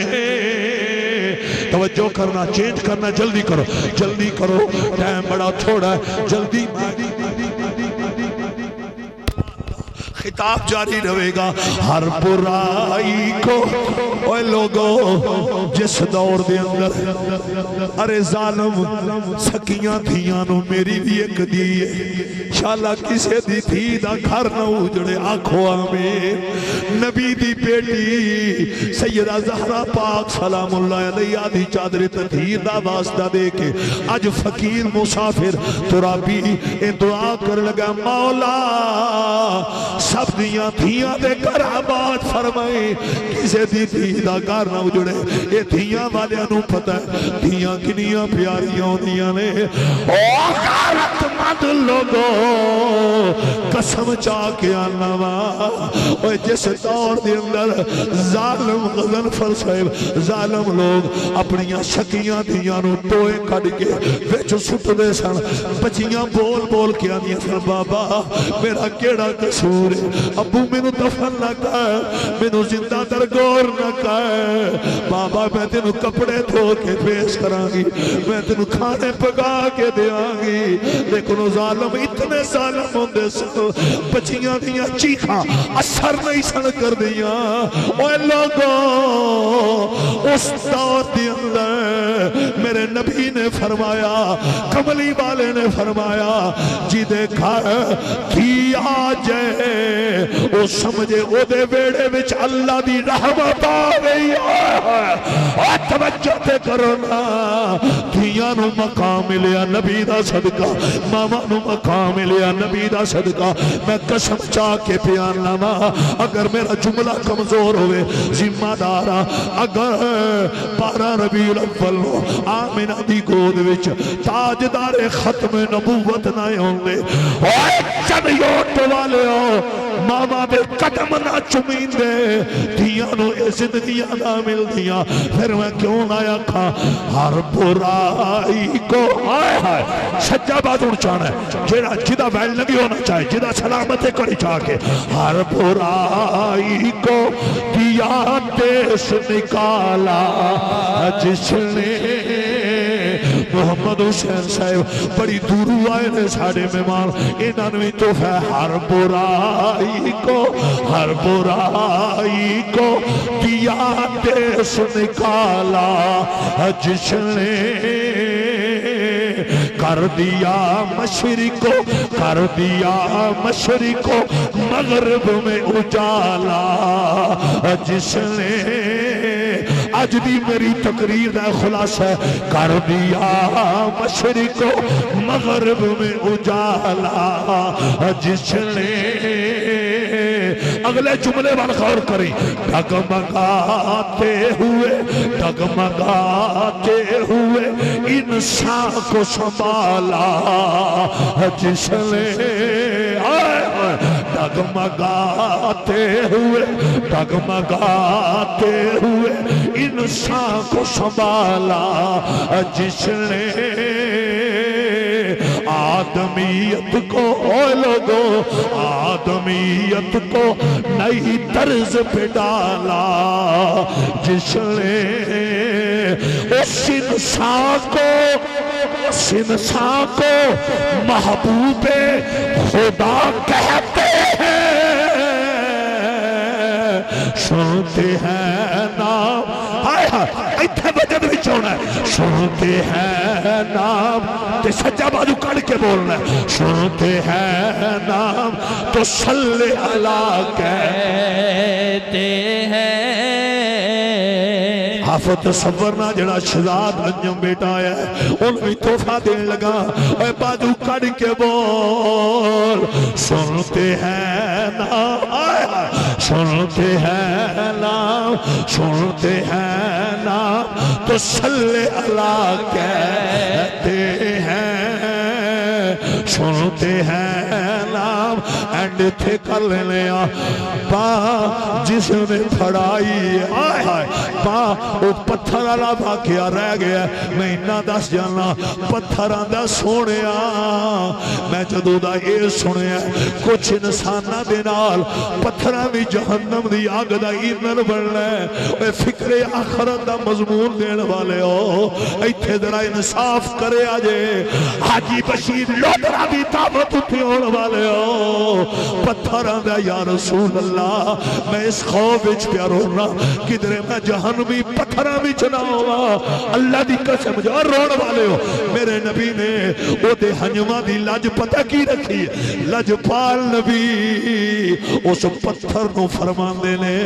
توجہ کرنا چینج کرنا جلدی کرو ٹائم بڑا تھوڑا ہے جلدی خطاب جاری رہے گا ہر برائی کو اے لوگو جس دور دے اندر ارے ظالم سکیاں تھیاں نو میری بھی ایک دیئے شالا کسے دی تھی دا گھر نہ اجڑے آنکھوں آمین نبی دی بیٹی سیدہ زہرا پاک سلام اللہ علیہ آدھی چادر تطہیر دا واسطہ دے کے آج فقیر مسافر ترابی اے دعا کر لگا مولا سب دیاں تھیاں دے کر آباد فرمائے کسے دی تھی دا گھر نہ اجڑے اے تھیاں والے انہوں پتہ ہے تھیاں کنیاں پیاریاں ہوندیاں نے او غیرت مند لوگو قسم چاہ کے آنا وا جس دور دے اندر ظالم غضنفر صاحب ظالم لوگ اپنیاں شکیاں دیاں نو ٹوئے کھڑ کے وچ سٹ دے سن بچیاں بول بول کے آنیاں سن بابا میرا کیڑا قصور ہے ابو مینوں دفن نہ کر مینوں زندہ درگور نہ کر بابا میں تینوں کپڑے دھو کے پیش کراں گی میں تینوں کھانے پکا کے دیاں گی لیکن ظالم اتنے ظالم ہوندے سن بچیاں دیاں چیخاں اثر نہیں سن کر دیاں اوے لوگوں اس دور دے اندر میرے نبی نے فرمایا کملی والے نے فرمایا جی دے گھر کی آ جائے او سمجھے او دے بیڑے وچ اللہ دی رحمت آ گئی ہے توجہ تے کرو نا دھیاں نو مقام ملیا نبی دا صدقہ ماما نو مقام ملیا نبی دا صدقہ میں قسم چاہ کے پیان لانا اگر میرا جملہ کمزور ہوئے ذمہ دارا اگر 12 ربیع الاول نو آمنہ دی گود وچ تاجدار ختم نبوت نہ ہوندے اوے چنیوٹ والے ہو ماما دے قدم نہ چمین دے دھیاں نو اے زندگیاں نہ مل دیا پھر میں کیوں نہ آکھا ہر برائی کو آئے ہائے سجا بات اڑچانا ہے جدہ ویل لگی ہونا چاہے جدہ سلامت کری چاہ کے ہر برائی کو دیا دیش نکالا جس نے محمد حسین صاحب بڑی دورو آئے نے ساڑے مہمان انہوں نے تو ہے ہر برائی کو دیا دیش نکالا جس نے کر دیا مشرق کو مغرب میں اجالا جس نے آج بھی میری تقریر دا خلاصہ ہے کر دیا مشرق کو مغرب میں اجالا جس نے اگلے جملے وال غور کریں ڈگمگاتے ہوئے انسان کو سنبھالا جس نے ڈگمگاتے ہوئے انسان کو سنبھالا جس نے آدمیت کو اے لوگوں آدمیت کو نئی طرز پہ ڈالا جس نے اس انسان کو محبوب خدا کہتے ہیں سنتے ہیں نام ایتھے وجد وچ ہونا ہے سنتے ہیں نام تے سجا بازو کڑ کے بولنا ہے سنتے ہیں نام تو صلی اللہ کہتے ہیں حافظ تصورنا جڑا شہزاد انجم بیٹا ہے ان بھی تحفہ دین لگا اے بازو کڑ کے بول سنتے ہیں نام سنتے ہیں نام تو صلی اللہ کہتے ہیں سنتے ہیں نام اینڈ تھے کر لیا پا جس نے پھڑائی پا وہ پتھر والا واقعہ رہ گیا میں انہاں دس جانا پتھر آندا سونیا میں جدوں دا اے سنیا کچھ انساناں دے نال پتھراں بھی جہنم دی آگ دا ایندھن بننا اے فکر آخرت دا مضمون دین والے ہو ایتھے ذرا انصاف کرے آجے حاجی بشیر لوڈرا بھی دعوت اٹھی ہون والے ہو پتھر آندہ یا رسول اللہ میں اس خوف وچ پیا رونا کدھرے میں جہنمی پتھراں وچ نہ ہوا اللہ دی قسم جو روڑ والے ہو میرے نبی نے او دے ہنجواں دی لج پتہ کی رکھی لج پال نبی اس پتھر نو فرماندے نے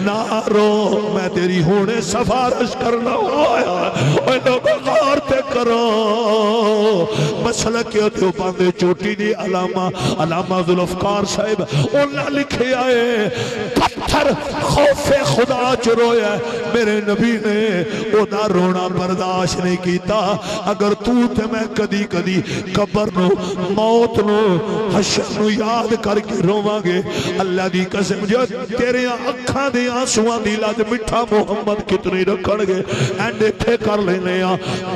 نہ رو میں تیری ہونے سفارش کرنا ہویا اے لوگ غور تے کرو مسئلہ کیا تھے باندے چوٹی دی علامہ ذوالفقار صاحب انہاں لکھے آئے پتھر خوف خدا چ رویا میرے نبی نے اودا رونا برداشت نہیں کیتا اگر تو تے میں کدی کدی قبر نو موت نو حشر نو یاد کر کے رواں گے اللہ دی قسم جو تیرے اکھاں دے آنسواں دی لج مٹھا محمد کتنی رکھن گے اینڈ ایتھے کر لینے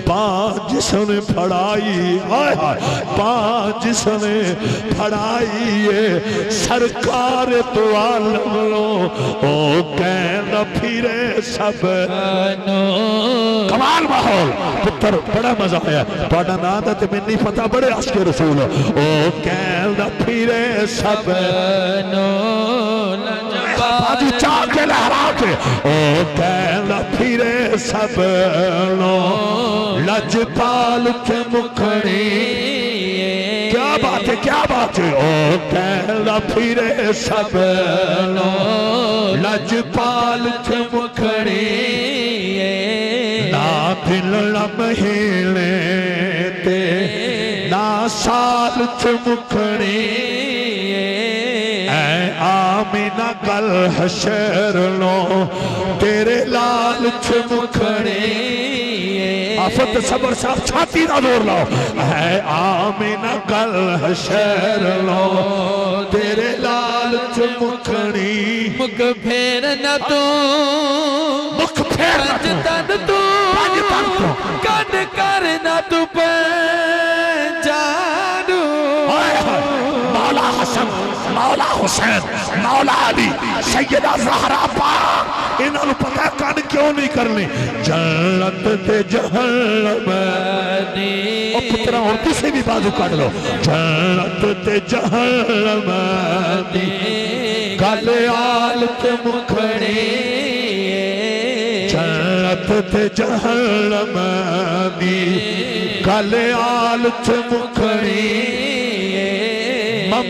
پانچ جس نے پھڑائی پانچ جس نے پھڑائی سرکار تو عالم لو او کہنا پھرے سب کمال ماحول پتر بڑا مزہ آیا پڑھا نہ تھا میں نہیں پتا بڑے عاشق رسول او کہنا پھرے سب باجی چاہ کے لہرا کے او کہنا پھرے سب لج پال کے مکھڑی کیا بات ہے کیا بات ہے او کہنا پھرے سب لج پال کے مکھڑی نہ دل لمحیلے تے نہ سال کے مکھڑی اے آمینہ کل حشر لو تیرے لال چھ مکھڑے آفت صبر صاحب چھاتی نہ دور لاؤ اے آمینہ کل حشر لو تیرے لال چھ مکھڑی مکھ پھیر نہ تو مکھ پھیر نہ تو کٹ کر نہ تو پہچانو مولا حسن مولا حسین مولا علی سیدہ زہرا پاک انہوں نے پتہ کان کیوں نہیں کرنی جنت تے جہنم دی او پترہ اور کسی بھی بازو کٹ لو جنت تے جہنم دی گل آل تے مکھڑی جنت تے جہنم دی گل آل تے مکھڑی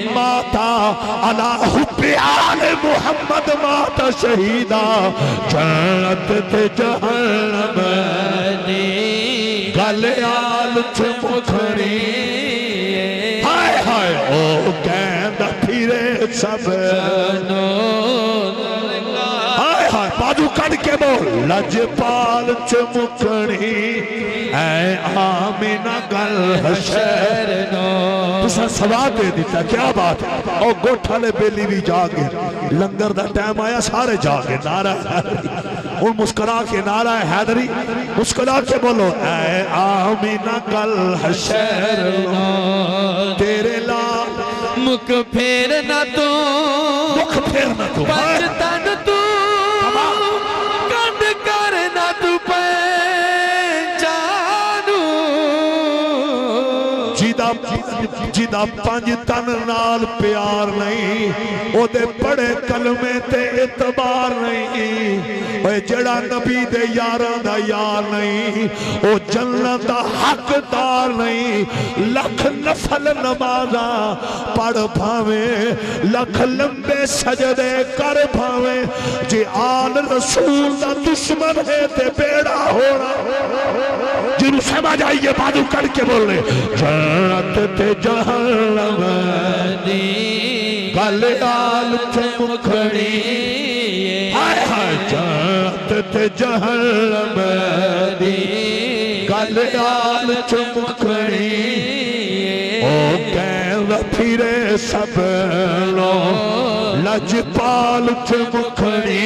ماتا علا حب آل محمد ماتا شہیدہ جنت تے جہنم دی گل آل تے مکھڑی ہائے ہائے او کہندہ پھرے سب ہائے ہائے بازو کڑ کے بول لج پال چھ مکھڑی اے آمینہ گل حشر تسا سواب دے دیتا کیا بات ہے او گوٹھا لے بیلی بھی جاگے لنگر دا ٹائم آیا سارے جاگے نعرہ حیدری ان مسکرا کے نعرہ حیدری مسکرا کے بولو اے آمینہ گل حشر تیرے لال مکھ پھیر نہ تو مکھ پھیر نہ تو پچھتن تو کٹ کر نہ تو جیدہ پانچ تن نال پیار نہیں او دے بڑے کلمے تے اعتبار نہیں اے جڑا نبی دے یاراں دا یار نہیں او جنت دا حقدار نہیں لکھ نفل نمازاں پڑھ بھاویں لکھ لمبے سجدے کر بھاویں جے آل رسول دا دشمن ہے تے بیڑا ہونا جنہوں سمجھ آئیے بادو کر کے بول رہے جنت تے جہنم دی گل آل تے مکھڑی ہائے ہائے جنت تے جہنم دی گل آل تے مکھڑی او کہندہ پھرے سب لو لج پال تے مکھڑی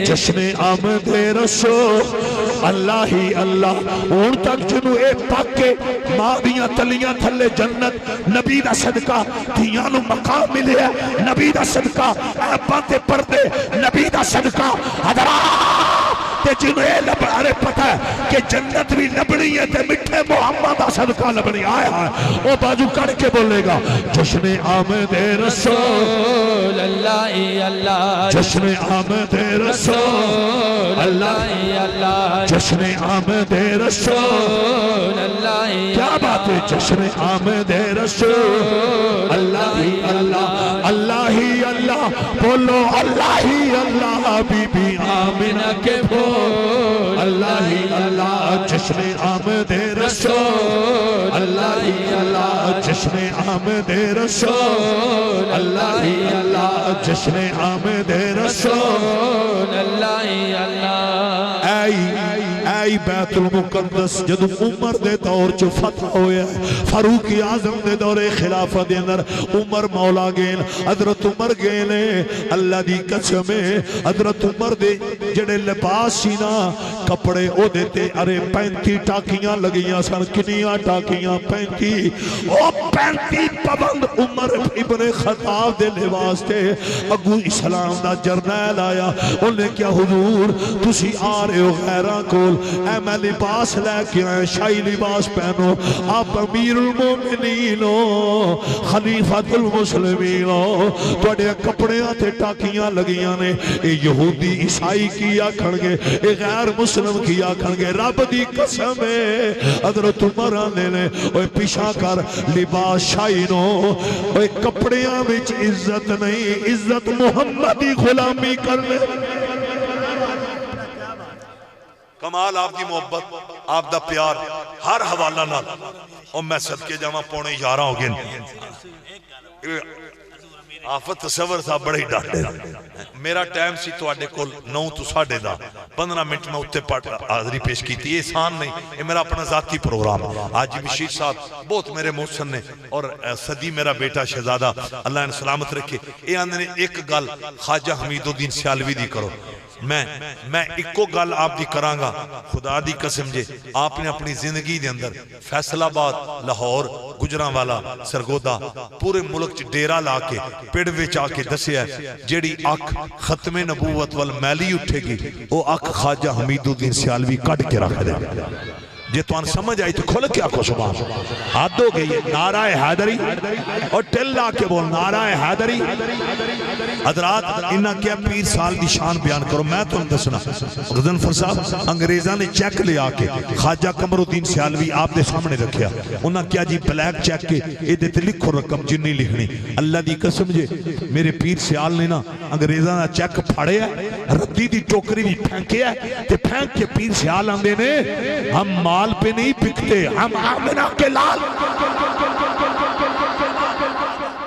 جشن آمد رسول اللہ ہی اللہ اون تک جنو اے پاکے ماں دیاں تلیاں تھلے جنت نبی دا صدقہ دیانو مقام ملے نبی دا صدقہ اے باتے پردے نبی دا صدقہ حضرات تے جنہوں یہ ارے پتہ ہے کہ جنت بھی لبنی ہے تے مٹھے محمد دا صدقہ لبنی آیا ہے وہ بازو کڑ کے بولے گا جشن آمد رسول اللہ اللہ جشن آمد رسول اللہ اللہ جشن آمد رسول اللہ کیا بات ہے جشن آمد رسول اللہ ہی اللہ اللہ ہی اللہ بولو اللہ ہی اللہ بی بی آمنہ کے بول اللہ ہی اللہ جشن آمد رسول اللہ ہی اللہ جشن آمد رسول اللہ ہی اللہ جشن آمد رسول اللہ اللہ اے بیت المقدس جدو عمر دے دور چ فتح ہویا فاروق اعظم دے دور خلافت دے اندر عمر مولا گئے حضرت عمر گئے اللہ دی قسم حضرت عمر دے جڑے لباس سی نا کپڑے او دیتے ارے 35 ٹاکیاں لگیاں سن کنیاں ٹاکیاں 35 او 35 پابند عمر ابن خطاب دے لباس تے اگو اسلام دا جرنیل آیا انہیں کیا حضور تسی آ رہے ہو غیران کول اے میں لباس لے کے آئے شاہی لباس پہنو آپ امیر المومنین ہو خلیفۃ المسلمین ہو توڑے کپڑے آتے ٹاکیاں لگیاں نے اے یہودی عیسائی کیا کھنگے اے غیر مسلم کیا کھنگے رب دی قسم ہے حضرت عمر آنے نے اوہ پیشا کر لباس شاہی نو اوہ کپڑیاں بچ عزت نہیں عزت محمدی غلامی کرنے کمال آپ دی محبت آپ دا پیار ہر حوالہ نہ اور میں صدقے جامعہ پونے 11 ہو گئے آفت تصور صاحب بڑے ہی ڈاٹے میرا ٹائم سی تو آڈے کول 9 تو 10:30 15 منٹ میں اتے پاٹ حاضری پیش کی تھی یہ احسان نہیں یہ میرا اپنا ذاتی پروگرام آج بشیر صاحب بہت میرے محسن نے اور صدی میرا بیٹا شہزادہ اللہ نے سلامت رکھے یہ آندھنے ایک گل خواجہ حمید الدین سیالوی دی کرو میں ایکو گل آپ دی کرانگا خدا دی قسم جے آپ نے اپنی زندگی دے اندر فیصل آباد لاہور گجراں والا سرگودا پورے ملک چ ڈیرا لا کے پیڑ وچ آ کے دسیا ہے جیڑی اکھ ختم نبوت وال میلی اٹھے گی وہ اکھ خواجہ حمید الدین سیالوی کٹ کے رکھ دے جے تو ان سمجھ آئی تو کھول کیا کو سبحان حد ہو گئی ہے نعرہ حیدری اور ٹل آ کے بول نعرہ حیدری حضرات انہاں کیا پیر سال دی شان بیان کرو میں تو دسنا غزنفر صاحب انگریزاں نے چیک لے آ کے خواجہ قمر الدین سیالوی آپ دے سامنے رکھیا انہاں کیا جی بلیک چیک کے اے دیتے لکھو رقم جنی لکھنی اللہ دی قسم جے میرے پیر سیال نے نا انگریزاں دا چیک پھاڑے ہے ردی دی ٹوکری بھی پھینکے ہے تے پھینک کے پیر سیال آندے نے ہم مال پہ نہیں پکتے ہم آمنہ کے لال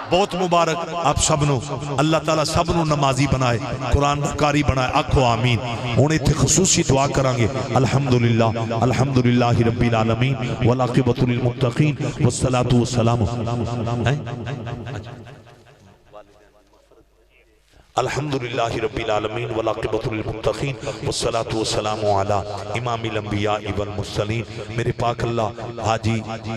بہت مبارک آپ سبنو اللہ تعالیٰ سبنو نمازی بنائے قرآن کاری بنائے آکھو آمین انہیں تھے خصوصی دعا کرانگے الحمدللہ رب العالمین والعاقبۃ للمتقین والصلاة والسلام الحمدللہ رب العالمین والعاقبۃ للمتقین والصلاة والسلام علی امام الانبیاء والمرسلین میرے پاک اللہ حاجی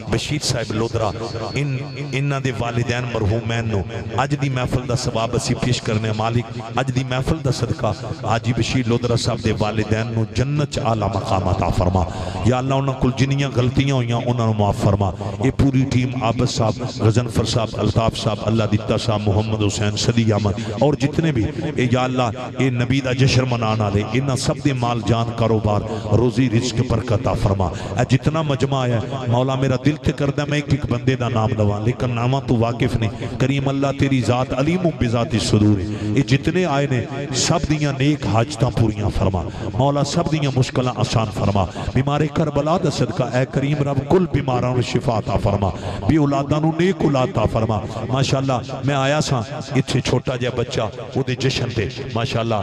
بشیر صاحب لودرا انہاں دے والدین مرحومین نو اج دی محفل دا ثواب اسی پیش کرنے مالک اج دی محفل دا صدقہ حاجی بشیر لودرا صاحب دے والدین نو جنت اعلی مقام عطا فرما یا اللہ انہاں کل جنیاں غلطیاں ہویاں انہاں نو معاف فرما اے پوری ٹیم عابد صاحب غزنفر صاحب الطاف صاحب اللہ دیتا صاحب محمد حسین صدی احمد اور جتنے بھی اے یا اللہ اے نبی دا جشن منانا لے انہاں سب دے مال جان کاروبار روزی رزق برکت عطا فرما اے جتنا مجمع ہے مولا میرا دل تے کردہ میں ایک بندے دا نام لواں لیکن نامہ تو واقف نہیں کریم اللہ تیری ذات علیم بذات الصدور اے جتنے آئے نے سب دیاں نیک حاجتاں پوریاں فرما مولا سب دیاں مشکلاں آسان فرما بیمار کربلا دا صدقہ اے کریم رب کل بیماران شفا عطا فرما بی اولاداں نو نیک اولاد عطا فرما ماشاءاللہ میں آیا سا اتھے چھوٹا جا بچہ وہ دے جشن تے ماشاءاللہ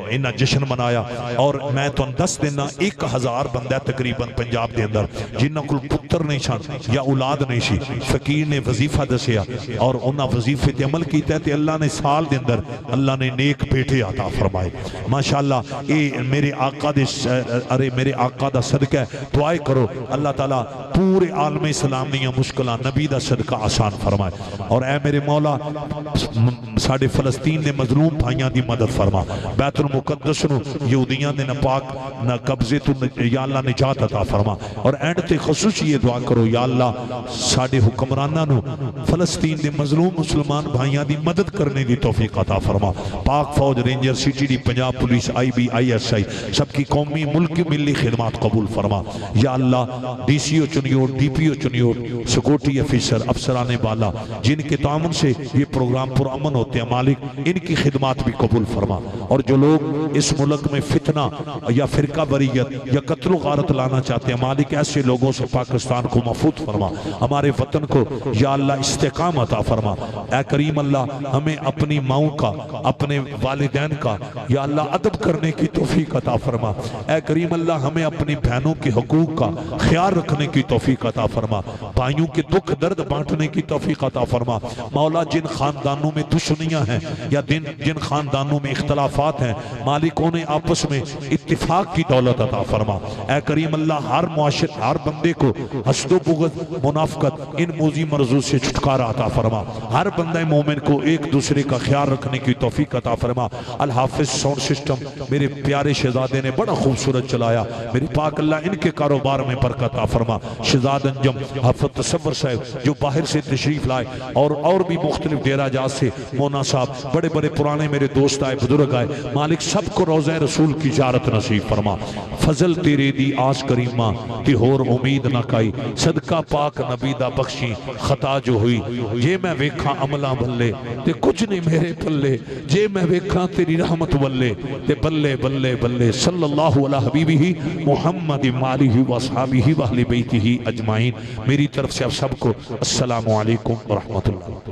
انہاں جشن منایا اور میں تو 10 دینا 1000 بندہ تقریباً پنجاب دے اندر جنہاں کل پتر نہیں شان یا اولاد نہیں شی فقیر نے وظیفہ دسیا اور انہاں وظیفے تے عمل کیتا ہے تے اللہ نے سال دے اندر اللہ نے نیک بیٹے عطا فرمائے ماشاءاللہ اے میرے آقا دے ارے میرے آقا دا صدقہ ہے دعائے کرو اللہ تعالیٰ پورے عالم اسلام دیاں مشکلاں نبی دا صدقہ آسان فرمائے، اور اے میرے مولا ساڑھے فلسطین دے مظلوم بھائیاں دی مدد فرما، بیت المقدس نو یہودیاں دے نپاک نہ قبضے تو یا اللہ نجات عطا فرما، اور اینڈ تے خصوصی یہ دعا کرو یا اللہ ساڑھے حکمرانہ نو فلسطین دے مظلوم مسلمان بھائیاں دی مدد کرنے دی توفیق عطا فرما، پاک فوج ranger C T D Punjab police I S I ایس آئی سب کی قومی ملکی ملی خدمات قبول فرما یا اللہ، D C O Chiniot D P O Chiniot security officer افسران بالا جن کے تعاون سے یہ پروگرام پر امن ہوتے ہیں مالک ان کی خدمات بھی قبول فرما، اور جو لوگ اس ملک میں فتنہ یا فرقہ واریت یا قتل و غارت لانا چاہتے ہیں مالک ایسے لوگوں سے پاکستان کو محفوظ فرما، ہمارے وطن کو یا اللہ استحکام عطا فرما، اے کریم اللہ ہمیں اپنی ماؤں کا اپنے والدین کا یا اللہ ادب کرنے کی توفیق عطا فرما، اے کریم اللہ ہمیں اپنی بہنوں کے حقوق کا خیال رکھنے کی توفیق عطا فرما، بھائیوں کے دکھ درد بانٹنے کی توفیق عطا فرما، مولا جن خاندانوں میں دشمنیاں ہیں یا جن خاندانوں میں اختلافات ہیں مالک انہیں آپس میں اتفاق کی دولت عطا فرما، اے کریم اللہ ہر معاشر ہر بندے کو حسد و بغض منافقت ان موذی مرضوں سے چھٹکارا عطا فرما، ہر بندہ مومن کو ایک دوسرے کا خیال رکھنے کی توفیق عطا فرما۔ الحافظ ساؤنڈ سسٹم میرے پیارے شہزادے نے بڑا خوبصورت چلایا، میرے پاک اللہ ان کے کاروبار میں برکت عطا فرما، شہزاد انجم حافظ تصور صاحب جو باہر سے تشریف لائے اور بھی مختلف ڈیرہ جات سے مونا صاحب بڑے بڑے پرانے میرے دوست آئے بزرگ آئے، مالک سب کو روضہ رسول کی زیارت نصیب فرما، فضل تیرے دی آس کریمہ تی ہور امید نہ کائی، صدقہ پاک نبی دا بخشی خطا جو ہوئی، جے میں ویکھاں عملہ بھلے تے کچھ نہیں میرے پلے، جے میں ویکھاں تیری رحمت بلے تے بلے بلے بلے، صلی اللہ علیہ حبیبہ محمد مالہ و اصحابہ و اہل بیتہ اجمعین۔ میری طرف سے آپ سب کو السلام علیکم ورحمۃ اللہ۔